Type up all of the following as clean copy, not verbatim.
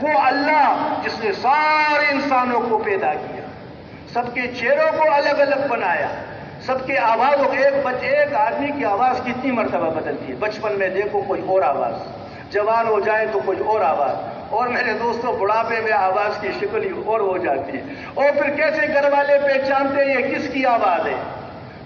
وہ اللہ جس نے سارے انسانوں کو پیدا کیا، سب کے چہروں کو الگ الگ بنایا، سب کے آوازوں، ایک آدمی کی آواز کتنی مرتبہ بدلتی ہے، بچپن میں دیکھو کوئی اور آواز، جوان ہو جائے تو کوئی اور آواز، اور میرے دوستوں بڑھاپے میں آواز کی شکل ہی اور ہو جاتی ہے، اور پھر کیسے گھر والے پہچانتے ہیں یہ کس کی آواز ہے،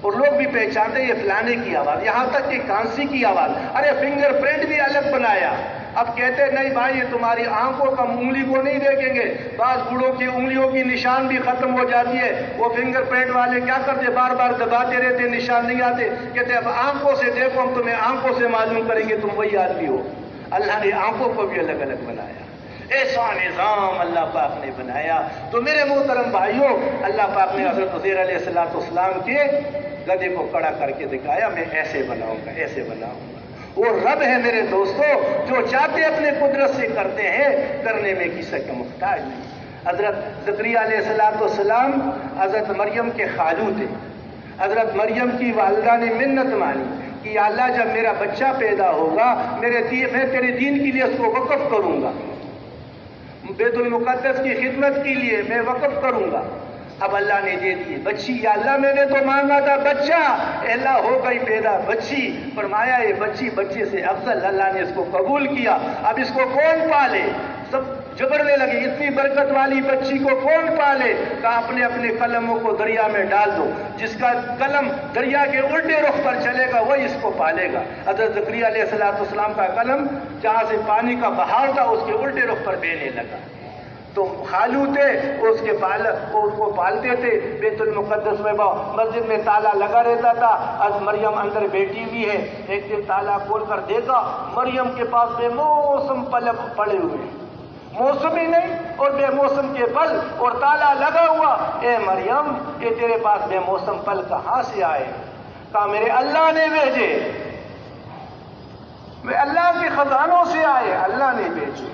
اور لوگ بھی پہچانتے ہیں یہ فلانے کی آواز، یہاں تک کہ کانسی کی آواز، ارے فنگر پرنٹ بھی الگ بنایا۔ اب کہتے نہیں بھائی یہ تمہاری آنکھوں کا انگلی کو نہیں دیکھیں گے، بعض بوڑھوں کی انگلیوں کی نشان بھی ختم ہو جاتی ہے، وہ فنگر پرنٹ والے کیا کرتے، بار بار دباتے رہتے، نشان نہیں آتے، کہتے اب آنکھوں سے دیکھو، ہم تمہیں آنکھوں سے معلوم کریں گے تم وہی آدمی ہو۔ اللہ نے آنکھوں کو بھی الگ الگ بنایا، ایسا نظام اللہ پاک نے بنایا۔ تو میرے محترم بھائیوں، اللہ پاک نے حضرت عزیر علیہ السلام کے گدھے کو کھڑا کر کے دکھایا، میں ایسے بناؤں گا، ایسے بناؤں گا۔ وہ رب ہے میرے دوستو، جو چاہتے اپنے قدرت سے کرتے ہیں، کرنے میں کسی کا محتاج نہیں۔ حضرت زکریا علیہ السلام حضرت مریم کے خالو تھے۔ حضرت مریم کی والدہ نے منت مانی کہ یا اللہ جب میرا بچہ پیدا ہوگا میں تیرے دین کے لیے اس کو وقف کروں گا، بیت المقدس کی خدمت کے لیے میں وقف کروں گا۔ اب اللہ نے دے دی بچی، یا اللہ میں نے تو مانگا تھا بچہ، اللہ ہو گئی پیدا بچی، فرمایا یہ بچے سے افضل، اللہ نے اس کو قبول کیا۔ اب اس کو کون پالے؟ سب جبرنے لگے، اتنی برکت والی بچی کو کون پالے؟ کہا اپنے اپنے قلموں کو دریا میں ڈال دو، جس کا قلم دریا کے الٹے رخ پر چلے گا وہی اس کو پالے گا۔ حضرت زکریا علیہ السلام کا قلم جہاں سے پانی کا بہاؤ تھا اس کے الٹے رخ پر بہنے لگا۔ تو خالو تھے اس کو پالتے تھے، بیت المقدس میں مسجد میں تالا لگا رہتا تھا، آج مریم اندر بیٹھی ہوئی ہے، ایک دن تالا کھول کر دیکھا مریم کے پاس بے موسم پھل پڑے ہوئے، موسم ہی نہیں اور بے موسم کے پھل اور تالا لگا ہوا۔ اے مریم یہ تیرے پاس بے موسم پھل کہاں سے آئے؟ کہا میرے اللہ نے بھیجے، میں اللہ کے خزانوں سے آئے، اللہ نے بھیجے۔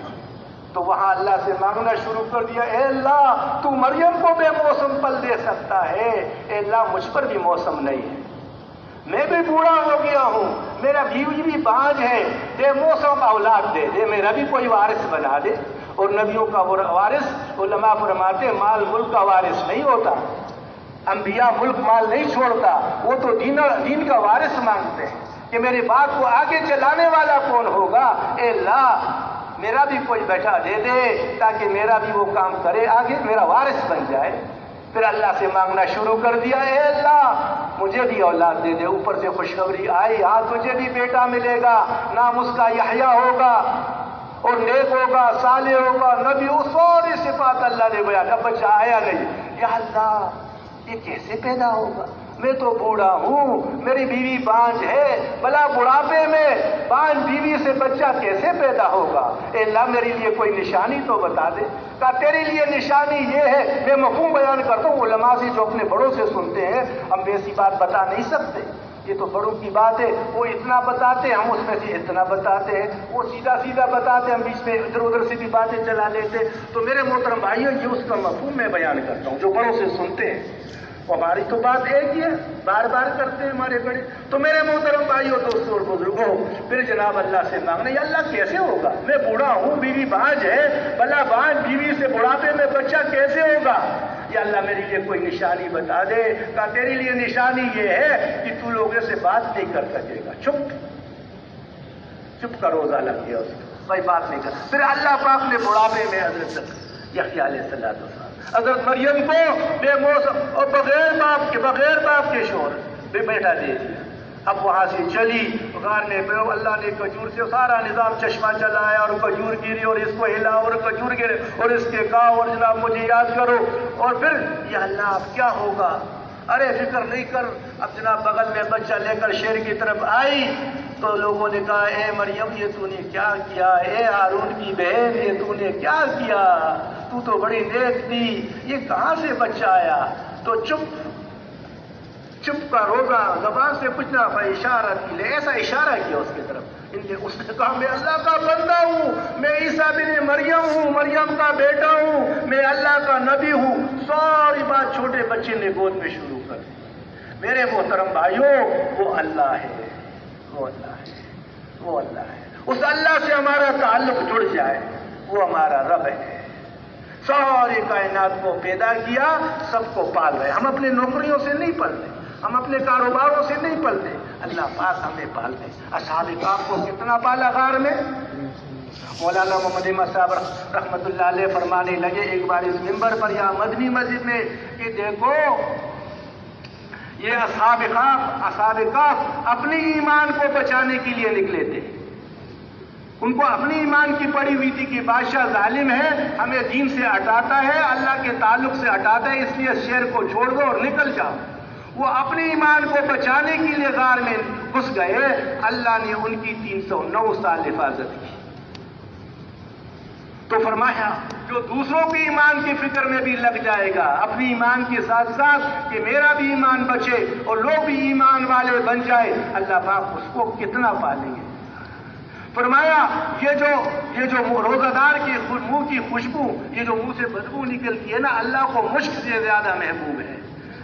تو وہاں اللہ سے مانگنا شروع کر دیا، اے اللہ تو مریم کو بے موسم پھل دے سکتا ہے، اے اللہ مجھ پر بھی موسم نہیں ہے، میں بھی بوڑھا ہو گیا ہوں، میرا بیوی بھی بانجھ ہے، بے موسم اولاد دے دے، میرا بھی کوئی وارث بنا دے۔ اور نبیوں کا وارث، علماء فرماتے مال ملک کا وارث نہیں ہوتا، انبیاء ملک مال نہیں چھوڑتا، وہ تو دین کا وارث مانگتے ہیں کہ میری بات کو آگے چلانے والا کون ہوگا۔ اے اللہ میرا بھی کوئی بیٹا دے دے تاکہ میرا بھی وہ کام کرے، آگے میرا وارث بن جائے۔ پھر اللہ سے مانگنا شروع کر دیا، اے اللہ مجھے بھی اولاد دے دے۔ اوپر سے خوشخبری آئی، ہاں تجھے بھی بیٹا ملے گا، نام اس کا یحییٰ ہوگا، اور نیک ہوگا، صالح ہوگا، نبی، وہ ساری صفات اللہ نے بیان۔ اب بچہ آیا نہیں، یا اللہ یہ کیسے پیدا ہوگا؟ میں تو بوڑھا ہوں، میری بیوی بانجھ ہے، بلا بڑھاپے میں بانجھ بیوی سے بچہ کیسے پیدا ہوگا؟ اے اللہ میرے لیے کوئی نشانی تو بتا دے۔ کہا تیرے لیے نشانی یہ ہے، میں مفہوم بیان کرتا ہوں، علماء سے جو اپنے بڑوں سے سنتے ہیں، ہم ایسی بات بتا نہیں سکتے، یہ تو بڑوں کی بات ہے، وہ اتنا بتاتے ہم اس میں سے اتنا بتاتے ہیں، وہ سیدھا سیدھا بتاتے ہم بیچ میں ادھر ادھر سے بھی باتیں چلا لیتے۔ تو میرے محترم بھائیوں یہ اس کا مفہوم میں بیان کرتا ہوں جو بڑوں سے سنتے ہیں، ہماری تو بات ایک ہی ہے، بار بار کرتے ہیں ہمارے بڑے۔ تو میرے محترم بھائیوں دوستوں اور بزرگوں، پھر جناب اللہ سے مانگنا، یا اللہ کیسے ہوگا؟ میں بوڑھا ہوں، بیوی بانجھ ہے، بلا بانجھ بیوی سے بڑھاپے میں بچہ کیسے ہوگا؟ یا اللہ میرے لیے کوئی نشانی بتا دے۔ کہا تیرے لیے نشانی یہ ہے کہ تو لوگوں سے بات نہیں کر سکے گا، چپ کا روزہ لگ گیا اس کو، کوئی بات نہیں کر۔ پھر اللہ پاک نے بڑھاپے میں حضرت یحییٰ علیہ السلام، حضرت مریم کو بے موسم اور بغیر باپ کے شوہر بے بیٹا دے دیا۔ اب وہاں سے چلی غار نے، اللہ نے کھجور سے سارا نظام، چشمہ چلایا اور کھجور گری اور اس کو ہلا اور کھجور گرے اور اس کے کہا اور جناب مجھے یاد کرو، اور پھر یا اللہ اب کیا ہوگا؟ ارے فکر نہیں کر۔ اب جناب بغل میں بچہ لے کر شیر کی طرف آئی تو لوگوں نے کہا اے مریم یہ تو نے کیا کیا؟ اے ہارون کی بہن یہ تو نے کیا کیا؟ تو تو بڑی نیک تھی، یہ کہاں سے بچہ آیا؟ تو چپ کا روزہ، زبان سے کچھ نہ، اشارہ کی لے، ایسا اشارہ کیا اس کی طرف۔ اس نے کہا میں اللہ کا بندہ ہوں، میں عیسیٰ بن مریم ہوں، مریم کا بیٹا ہوں، میں اللہ کا نبی ہوں۔ ساری بات چھوٹے بچے نے گود میں شروع کر دی۔ میرے محترم بھائیوں وہ اللہ ہے، وہ اللہ ہے، وہ اللہ ہے۔ اس اللہ سے ہمارا تعلق جڑ جائے، وہ ہمارا رب ہے، ساری کائنات کو پیدا کیا، سب کو پال رہے. ہم اپنے نوکریوں سے نہیں پلتے، ہم اپنے کاروباروں سے نہیں پلتے، اللہ پاک ہمیں پالتے. اصحاب کہف کو کتنا پالا غار میں. مولانا محمد احمد صاحب رحمۃ اللہ علیہ فرمانے لگے ایک بار اس منبر پر یا مدنی مسجد میں کہ دیکھو یہ اصحاب کہف اپنے ایمان کو بچانے کے لیے نکلے تھے. ان کو اپنی ایمان کی پڑی ہوئی تھی کہ بادشاہ ظالم ہے، ہمیں دین سے ہٹاتا ہے، اللہ کے تعلق سے ہٹاتا ہے، اس لیے شہر کو چھوڑ دو اور نکل جاؤ. وہ اپنے ایمان کو بچانے کے لیے غار میں گھس گئے. اللہ نے ان کی 309 سال حفاظت کی. تو فرمایا جو دوسروں کے ایمان کی فکر میں بھی لگ جائے گا اپنی ایمان کے ساتھ ساتھ کہ میرا بھی ایمان بچے اور لوگ بھی ایمان والے بن جائے، اللہ پاک اس کو کتنا پالیں گے. فرمایا یہ جو روزہ دار کے منہ کی خوشبو، یہ جو منہ سے بدبو نکلتی ہے نا، اللہ کو مشک سے زیادہ محبوب ہے.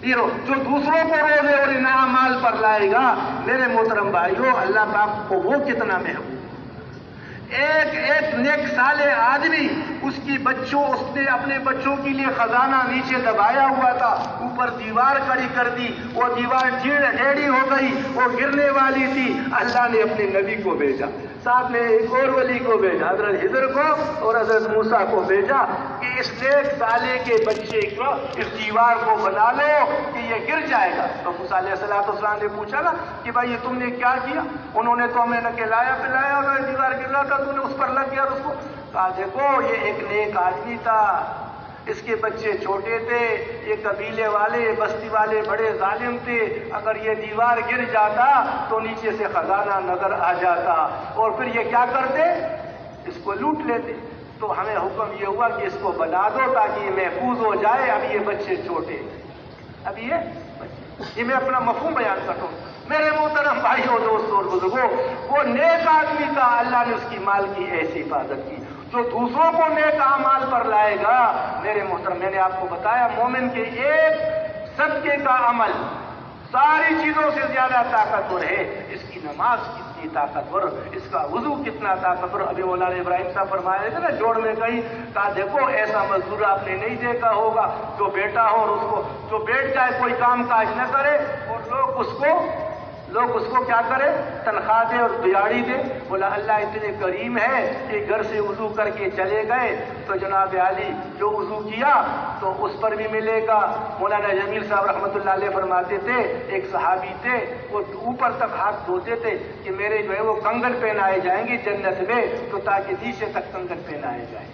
یہ جو دوسروں کو روزے اور ان اعمال پر لائے گا، میرے محترم بھائیوں، اللہ پاک کو وہ کتنا محبوب. ایک نیک صالح آدمی اس نے اپنے بچوں کے لیے خزانہ نیچے دبایا ہوا تھا، اوپر دیوار کھڑی کر دی، وہ دیوار ٹیڑھی ہو گئی، وہ گرنے والی تھی. اللہ نے اپنے نبی کو بھیجا، ساتھ میں ایک اور ولی کو بھیجا، حضرت خضر کو اور حضرت موسیٰ کو بھیجا کہ اس نیک صالح کے بچے کو اس دیوار کو بنا لو کہ یہ گر جائے گا. تو موسیٰ علیہ السلام نے پوچھا نا کہ بھائی یہ تم نے کیا کیا؟ انہوں نے تو ہمیں نہ کھلایا پلایا اور دیوار گر رہا تھا، تو نے اس پر لگ گیا اور اس کو کہا دیکھو یہ ایک نیک آدمی تھا، اس کے بچے چھوٹے تھے، یہ قبیلے والے بستی والے بڑے ظالم تھے، اگر یہ دیوار گر جاتا تو نیچے سے خزانہ نظر آ جاتا اور پھر یہ کیا کرتے؟ اس کو لوٹ لیتے. تو ہمیں حکم یہ ہوا کہ اس کو بنا دو تاکہ یہ محفوظ ہو جائے. اب یہ بچے چھوٹے، اب یہ میں اپنا مفہوم بیان کرتا ہوں. میرے محترم بھائیوں دوستوں اور بزرگوں، وہ نیک آدمی کا اللہ نے اس کی مال کی ایسی حفاظت کی. جو دوسروں کو نیک اعمال پر لائے گا، میرے محترم میں نے آپ کو بتایا مومن کے ایک صدقے کا عمل ساری چیزوں سے زیادہ طاقتور ہے. اس کی نماز کتنی طاقتور، اس کا وضو کتنا طاقتور. ابھی مولانا ابراہیم صاحب فرمایا تھے نا جوڑ میں کہیں، کہا دیکھو ایسا مزدور آپ نے نہیں دیکھا ہوگا جو بیٹا ہو اور اس کو جو بیٹھ جائے کوئی کام کاج نہ کرے اور لوگ اس کو کیا کرے؟ تنخواہ دے اور دیہڑی دے. بولا اللہ اتنے کریم ہے کہ گھر سے وضو کر کے چلے گئے تو جناب علی جو وضو کیا تو اس پر بھی ملے گا. مولانا جمیل صاحب رحمۃ اللہ علیہ فرماتے تھے ایک صحابی تھے، وہ اوپر تک ہاتھ دھوتے تھے کہ میرے جو ہے وہ کنگن پہنائے جائیں گے جنت میں، تو تاکہ نیچے تک کنگن پہنائے جائیں.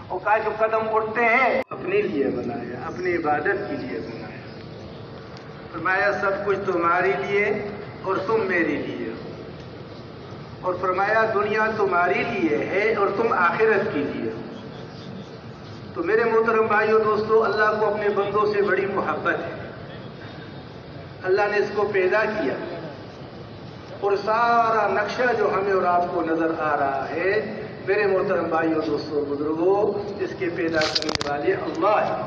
اور کہا جو قدم اٹھتے ہیں اپنے لیے بنایا، اپنی عبادت کے لیے بنایا. فرمایا سب کچھ تمہارے لیے اور تم میرے لیے، اور فرمایا دنیا تمہارے لیے ہے اور تم آخرت کے لیے. تو میرے محترم بھائیوں دوستو، اللہ کو اپنے بندوں سے بڑی محبت ہے. اللہ نے اس کو پیدا کیا اور سارا نقشہ جو ہمیں اور آپ کو نظر آ رہا ہے، میرے محترم بھائیوں دوستو بزرگوں، اس کے پیدا کرنے والے اللہ ہے.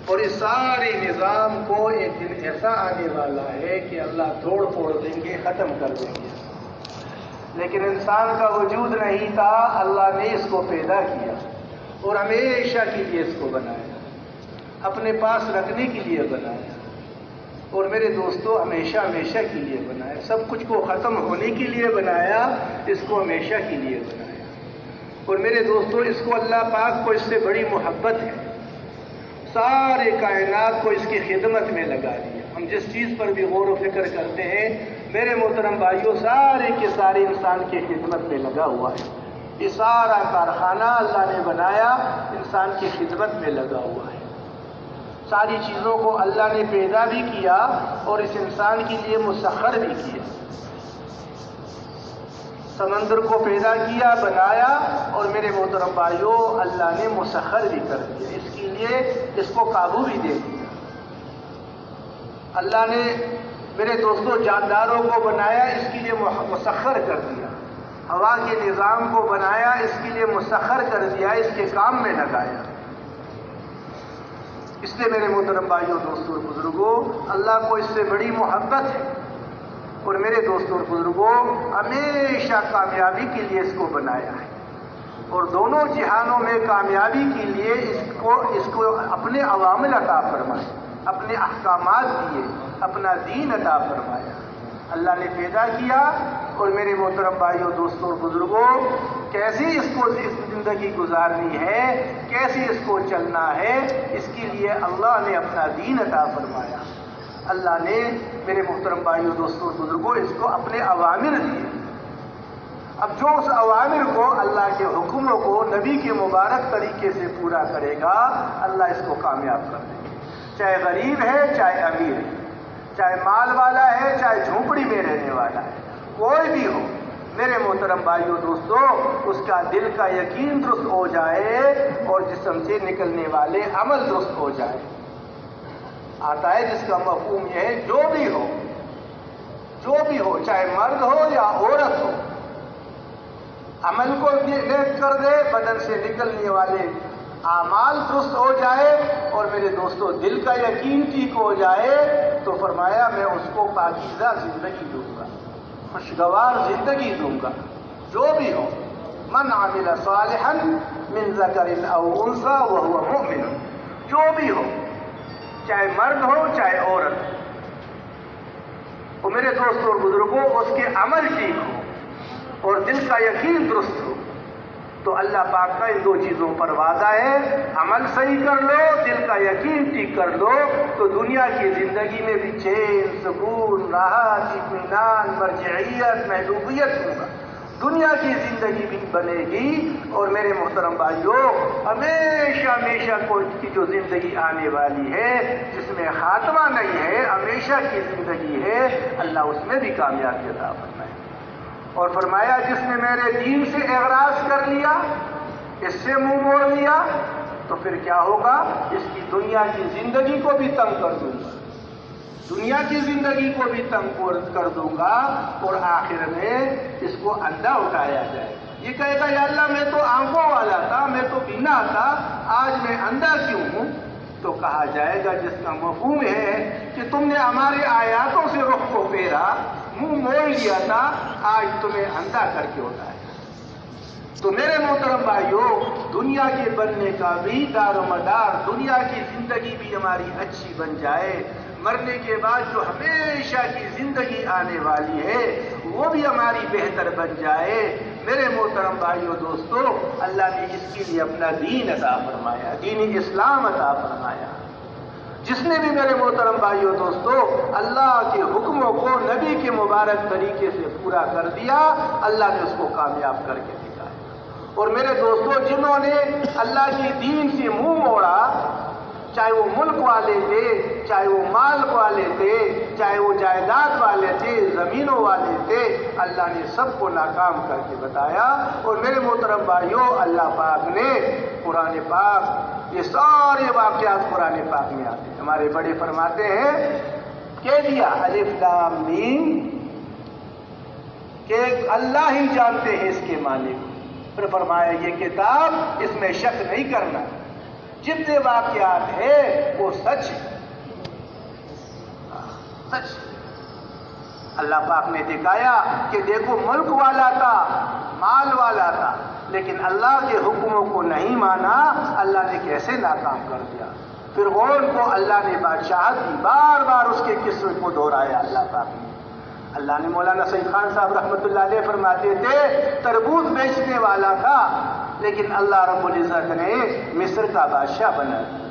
اور اس سارے نظام کو ایک دن ایسا آنے والا ہے کہ اللہ توڑ پھوڑ دیں گے، ختم کر دیں گے. لیکن انسان کا وجود نہیں تھا، اللہ نے اس کو پیدا کیا اور ہمیشہ کے لیے اس کو بنایا، اپنے پاس رکھنے کے لیے بنایا. اور میرے دوستو ہمیشہ کے لیے بنایا. سب کچھ کو ختم ہونے کے لیے بنایا، اس کو ہمیشہ کے لیے بنایا. اور میرے دوستو اس کو اللہ پاک کو اس سے بڑی محبت ہے، سارے کائنات کو اس کی خدمت میں لگا دیا. ہم جس چیز پر بھی غور و فکر کرتے ہیں میرے محترم بھائیوں، سارے کے سارے انسان کی خدمت میں لگا ہوا ہے. یہ سارا کارخانہ اللہ نے بنایا، انسان کی خدمت میں لگا ہوا ہے. ساری چیزوں کو اللہ نے پیدا بھی کیا اور اس انسان کے لیے مسخر بھی کیا. سمندر کو پیدا کیا، بنایا، اور میرے محترم بھائیوں اللہ نے مسخر بھی کر دیا، اس کے لیے اس کو قابو بھی دے دیا. اللہ نے میرے دوستوں جانداروں کو بنایا، اس کے لیے مسخر کر دیا. ہوا کے نظام کو بنایا، اس کے لیے مسخر کر دیا، اس کے کام میں لگایا. اس لیے میرے محترم بھائیوں دوستوں اور بزرگوں، اللہ کو اس سے بڑی محبت ہے. اور میرے دوستوں اور بزرگوں ہمیشہ کامیابی کے لیے اس کو بنایا ہے. اور دونوں جہانوں میں کامیابی کے لیے اس کو اپنے عوامل عطا فرمائے، اپنے احکامات دیے، اپنا دین عطا فرمایا۔ اللہ نے پیدا کیا، اور میرے محترم بھائیوں، دوستوں اور بزرگوں، کیسے اس کو زندگی گزارنی ہے، کیسے اس کو چلنا ہے، اس کے لیے اللہ نے اپنا دین عطا فرمایا۔ اللہ نے میرے محترم بھائیوں، دوستوں اور بزرگوں اس کو اپنے اوامر دیے۔ اب جو اس اوامر کو، اللہ کے حکموں کو نبی کے مبارک طریقے سے پورا کرے گا، اللہ اس کو کامیاب کر دے گا، چاہے غریب ہے چاہے امیر ہے، چاہے مال والا ہے چاہے جھونپڑی میں رہنے والا ہے، کوئی بھی ہو میرے محترم بھائیوں دوستوں، اس کا دل کا یقین درست ہو جائے اور جسم سے نکلنے والے عمل درست ہو جائے۔ آتا ہے جس کا مفہوم یہ ہے، جو بھی ہو چاہے مرد ہو یا عورت ہو، عمل کو نیک کر دے، بدن سے نکلنے والے اعمال درست ہو جائے، اور میرے دوستوں دل کا یقین ٹھیک ہو جائے، تو فرمایا میں اس کو پاکیزہ زندگی دوں گا، خوشگوار زندگی دوں گا۔ جو بھی ہو، من عمل صالحا من ذکر او انثی وهو مؤمن، جو بھی ہو، چاہے مرد ہو چاہے عورت ہو، اور میرے دوستوں اور بزرگوں اس کے عمل ٹھیک ہو اور دل کا یقین درست ہو، تو اللہ پاک کا ان دو چیزوں پر وعدہ ہے، عمل صحیح کر لو، دل کا یقین ٹھیک کر لو، تو دنیا کی زندگی میں بھی چین، سکون، راحت، اطمینان، مرجعیت، محبوبیت ہوگا، دنیا کی زندگی بھی بنے گی۔ اور میرے محترم بھائیوں، ہمیشہ کی جو زندگی آنے والی ہے، جس میں خاتمہ نہیں ہے، ہمیشہ کی زندگی ہے، اللہ اس میں بھی کامیابی عطا فرمائے۔ اور فرمایا جس نے میرے دین سے اعراض کر لیا، اس سے منہ موڑ لیا، تو پھر کیا ہوگا؟ اس کی دنیا کی زندگی کو بھی تنگ کر دوں گا، دنیا کی زندگی کو بھی تنگ کر دوں گا، اور آخر میں اس کو اندھا اٹھایا جائے گا۔ یہ کہے گا یا اللہ میں تو آنکھوں والا تھا، میں تو بینا تھا، آج میں اندھا کیوں ہوں؟ تو کہا جائے گا جس کا مفہوم ہے کہ تم نے ہمارے آیاتوں سے رخ کو پھیرا، منہ موڑ لیا تھا، آج تمہیں اندھا کر کے اٹھایا۔ تو میرے محترم بھائیوں، دنیا کے بننے کا بھی دار و مدار، دنیا کی زندگی بھی ہماری اچھی بن جائے، مرنے کے بعد جو ہمیشہ کی زندگی آنے والی ہے وہ بھی ہماری بہتر بن جائے۔ میرے محترم بھائیوں دوستوں، اللہ نے اس کے لیے اپنا دین عطا فرمایا، دین اسلام عطا فرمایا۔ جس نے بھی میرے محترم بھائیوں دوستوں اللہ کے حکموں کو نبی کے مبارک طریقے سے پورا کر دیا، اللہ نے اس کو کامیاب کر کے دکھایا۔ اور میرے دوستوں، جنہوں نے اللہ کی دین سے منہ موڑا، چاہے وہ ملک والے تھے، چاہے وہ مال والے تھے، چاہے وہ جائیداد والے تھے، زمینوں والے تھے، اللہ نے سب کو ناکام کر کے بتایا۔ اور میرے محترم بھائیوں، اللہ پاک نے قرآن پاک، یہ سارے واقعات قرآن پاک میں آتے ہیں۔ ہمارے بڑے فرماتے ہیں کہہ دیا الف لام میم کہ اللہ ہی جانتے ہیں اس کے معنی کو، پھر فرمایا یہ کتاب، اس میں شک نہیں کرنا، جتنے واقعات ہیں وہ سچ ہے، سچ۔ اللہ پاک نے دکھایا کہ دیکھو ملک والا تھا، مال والا تھا، لیکن اللہ کے حکموں کو نہیں مانا، اللہ نے کیسے ناکام کر دیا۔ فرعون کو اللہ نے بادشاہت دی، بار بار اس کے قصے کو دہرایا اللہ پاک نے۔ اللہ نے مولانا سعید خان صاحب رحمۃ اللہ علیہ فرماتے تھے تربوز بیچنے والا تھا، لیکن اللہ رب العزت نے مصر کا بادشاہ بنا دیا۔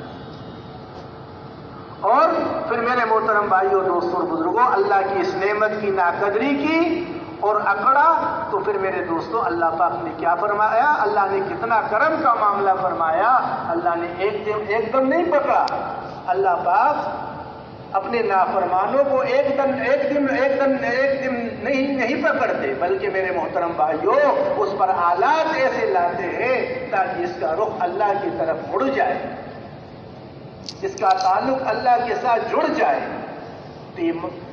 اور پھر میرے محترم بھائیوں دوستوں اور بزرگوں، اللہ کی اس نعمت کی ناقدری کی اور اکڑا، تو پھر میرے دوستوں اللہ پاک نے کیا فرمایا؟ اللہ نے کتنا کرم کا معاملہ فرمایا۔ اللہ نے ایک دم نہیں پکڑا، اللہ پاک اپنے نافرمانوں کو ایک دن نہیں پکڑتے، بلکہ میرے محترم بھائیوں اس پر آلات ایسے لاتے ہیں تاکہ اس کا رخ اللہ کی طرف مڑ جائے، اس کا تعلق اللہ کے ساتھ جڑ جائے۔ تو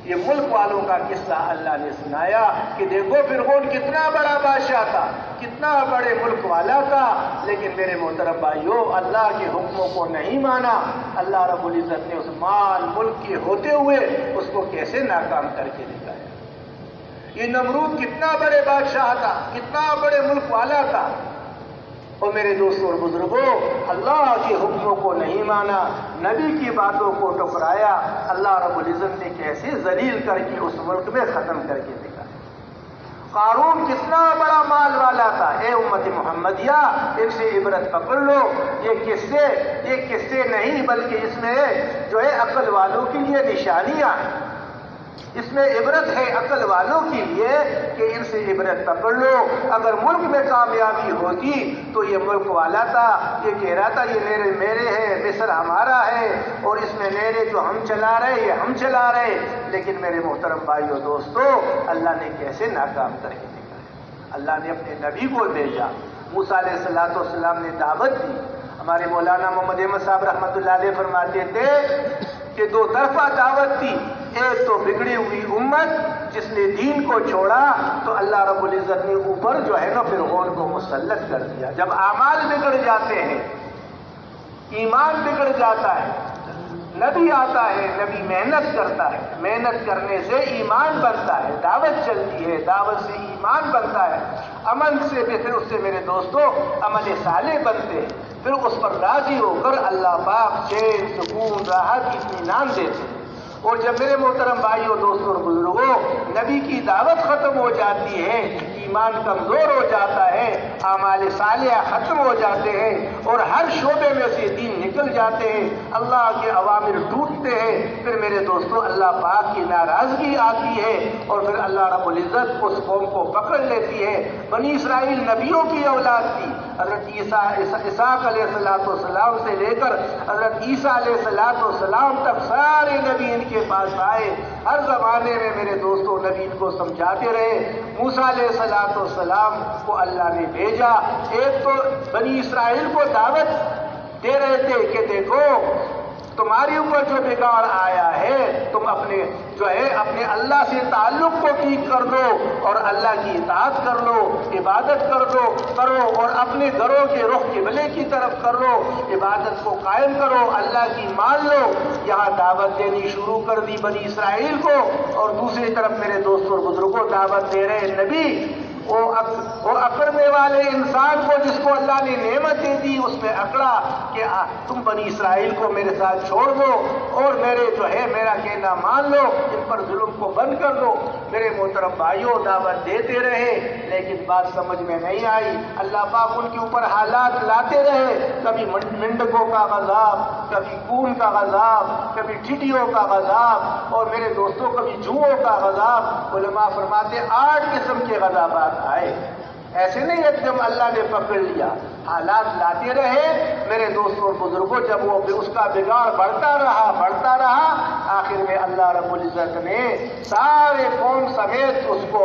یہ ملک والوں کا قصہ اللہ نے سنایا کہ دیکھو فرعون کتنا بڑا بادشاہ تھا، کتنا بڑے ملک والا تھا، لیکن میرے محترم بھائیوں اللہ کے حکموں کو نہیں مانا۔ اللہ رب العزت نے اس مال ملک کے ہوتے ہوئے اس کو کیسے ناکام کر کے دکھایا۔ یہ نمرود کتنا بڑے بادشاہ تھا، کتنا بڑے ملک والا تھا، اور میرے دوستوں اور بزرگوں، اللہ کے حکموں کو نہیں مانا، نبی کی باتوں کو ٹکرایا، اللہ رب العزت نے کیسے ذلیل کر کے اس ملک میں ختم کر کے دکھایا۔ قارون کتنا بڑا مال والا تھا، اے امت محمدیہ ان سے عبرت پکڑ لو۔ یہ قصے نہیں بلکہ اس میں جو ہے عقل والوں کے لیے نشانیاں ہیں، اس میں عبرت ہے عقل والوں کے لیے کہ ان سے عبرت پکڑ لو۔ اگر ملک میں کامیابی ہوتی تو یہ ملک والا تھا، یہ کہہ رہا تھا یہ میرے ہے، مصر ہمارا ہے، اور اس میں نیرے جو ہم چلا رہے یہ ہم چلا رہے۔ لیکن میرے محترم بھائیو دوستو، اللہ نے کیسے ناکام کر کے دکھایا۔ اللہ نے اپنے نبی کو بھیجا، موسیٰ علیہ السلام نے دعوت دی۔ ہمارے مولانا محمد احمد صاحب رحمۃ اللہ علیہ فرماتے تھے کہ دو طرفہ دعوت دی، ایک تو بگڑی ہوئی امت جس نے دین کو چھوڑا تو اللہ رب العزت نے اوپر جو ہے نا فرعون کو مسلط کر دیا۔ جب اعمال بگڑ جاتے ہیں، ایمان بگڑ جاتا ہے، نبی آتا ہے، نبی محنت کرتا ہے، محنت کرنے سے ایمان بنتا ہے، دعوت چلتی ہے، دعوت سے ایمان بنتا ہے، عمل سے پھر اس سے میرے دوستو عمل صالح بنتے ہیں، پھر اس پر راضی ہو کر اللہ پاک چین، سکون، راحت، اطمینان دیتے ہیں۔ اور جب میرے محترم بھائیوں، دوستوں اور بزرگوں نبی کی دعوت ختم ہو جاتی ہے، ایمان کمزور ہو جاتا ہے، اعمال صالحہ ختم ہو جاتے ہیں، اور ہر شعبے میں سے دین نکل جاتے ہیں، اللہ کے اوامر ٹوٹتے ہیں، پھر میرے دوستوں اللہ پاک کی ناراضگی آتی ہے، اور پھر اللہ رب العزت اس قوم کو پکڑ لیتی ہے۔ بنی اسرائیل نبیوں کی اولاد تھی، حضرت اسحاق علیہ السلام سے لے کر حضرت عیسیٰ علیہ السلام تک سارے نبی ان کے پاس آئے، ہر زمانے میں میرے دوستوں نبی ان کو سمجھاتے رہے۔ موسیٰ علیہ السلام کو اللہ نے بھیجا، ایک تو بنی اسرائیل کو دعوت دے رہے تھے کہ دیکھو تمہاری اوپر جو بگاڑ آیا ہے، تم اپنے اللہ سے تعلق کو ٹھیک کر دو اور اللہ کی اطاعت کر لو، عبادت کرو اور اپنے گھروں کے رخ قبلے کی طرف کر لو، عبادت کو قائم کرو، اللہ کی مان لو۔ یہاں دعوت دینی شروع کر دی بنی اسرائیل کو، اور دوسری طرف میرے دوستوں اور بزرگوں دعوت دے رہے نبی وہ اکڑنے والے انسان کو جس کو اللہ نے نعمتیں دی، اس میں اکڑا کہ تم بنی اسرائیل کو میرے ساتھ چھوڑ دو اور میرا کہنا مان لو، ان پر ظلم کو بند کر دو۔ میرے محترم بھائیوں دعوت دیتے رہے لیکن بات سمجھ میں نہیں آئی، اللہ پاک ان کے اوپر حالات لاتے رہے، کبھی منڈکوں کا غضب، کبھی خون کا غضب، کبھی ٹھڈیوں کا غضب، اور میرے دوستوں کبھی جوؤں کا غضب۔ علماء فرماتے 8 قسم کے غضبات آئے، ایسے نہیں ایک اللہ نے پکڑ لیا، حالات لاتے رہے میرے دوستوں اور بزرگوں۔ جب وہ اس کا بگاڑ بڑھتا رہا، آخر میں اللہ رب العزت نے سارے قوم سمیت اس کو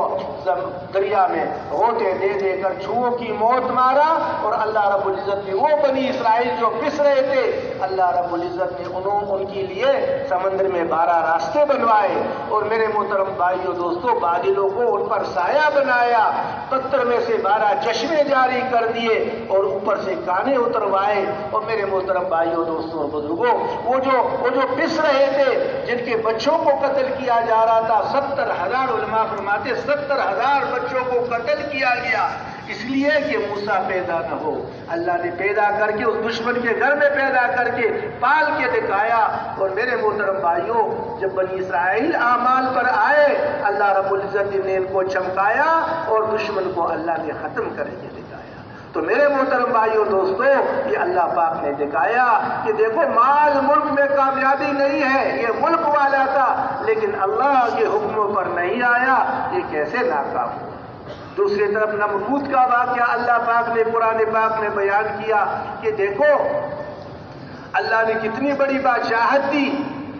دریا میں ہوتے دے کر چھوؤں کی موت مارا، اور اللہ رب العزت نے وہ بنی اسرائیل جو پس رہے تھے، اللہ رب العزت نے ان کے لیے سمندر میں 12 راستے بنوائے، اور میرے محترم بھائیوں دوستوں بادلوں کو ان پر سایہ بنایا، پتھر میں سے 12 چشمے جاری کر دیے، اور اوپر سے کانے اتروائے۔ اور میرے محترم بھائیوں دوستوں اور بزرگوں وہ جو پس رہے تھے، جن کے بچوں کو قتل کیا جا رہا تھا، 70,000 علماء فرماتے 70,000 بچوں کو قتل کیا گیا، اس لیے کہ موسیٰ پیدا نہ ہو۔ اللہ نے پیدا کر کے اس دشمن کے گھر میں پیدا کر کے پال کے دکھایا۔ اور میرے محترم بھائیوں جب بنی اسرائیل اعمال پر آئے، اللہ رب العزت نے ان کو چمکایا اور دشمن کو اللہ نے ختم کر کے دکھایا۔ تو میرے محترم بھائیوں دوستو یہ اللہ پاک نے دکھایا کہ دیکھو مال ملک میں کامیابی نہیں ہے، یہ ملک والا تھا لیکن اللہ کے حکموں پر نہیں آیا، یہ کیسے ناکام ہوا۔ دوسری طرف نمرود کا واقعہ اللہ پاک نے قرآن پاک میں بیان کیا کہ دیکھو اللہ نے کتنی بڑی بادشاہت دی،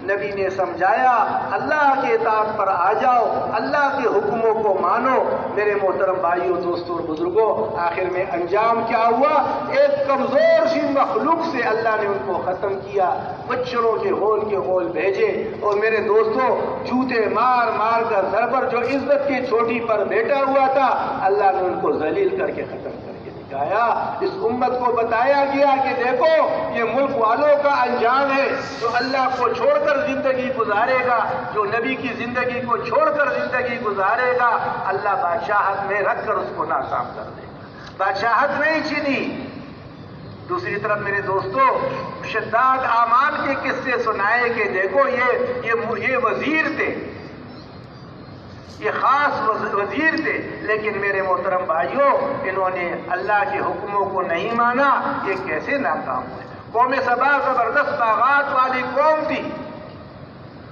نبی نے سمجھایا اللہ کے اطاعت پر آ جاؤ، اللہ کے حکموں کو مانو۔ میرے محترم بھائیوں دوستوں اور بزرگوں آخر میں انجام کیا ہوا؟ ایک کمزور سی مخلوق سے اللہ نے ان کو ختم کیا، بچڑوں کے ہول بھیجے، اور میرے دوستوں جوتے مار کر سر پر جو عزت کی چوٹی پر بیٹھا ہوا تھا، اللہ نے ان کو ذلیل کر کے ختم کر کے دکھایا۔ اس امت کو بتایا گیا کہ دیکھو یہ ملک والوں کا انجام ہے، جو اللہ کو چھوڑ کر زندگی گزارے گا، جو نبی کی زندگی کو چھوڑ کر زندگی گزارے گا، اللہ بادشاہت میں رکھ کر اس کو ناکام کر دے گا۔ بادشاہت نہیں چھینی، دوسری طرف میرے دوستو شداد اعمال کے قصے سنائے کہ دیکھو یہ وزیر تھے، یہ خاص وزیر تھے، لیکن میرے محترم بھائیوں انہوں نے اللہ کے حکموں کو نہیں مانا، یہ کیسے ناکام ہوئے؟ قوم سبا زبردست باغات والی قوم تھی،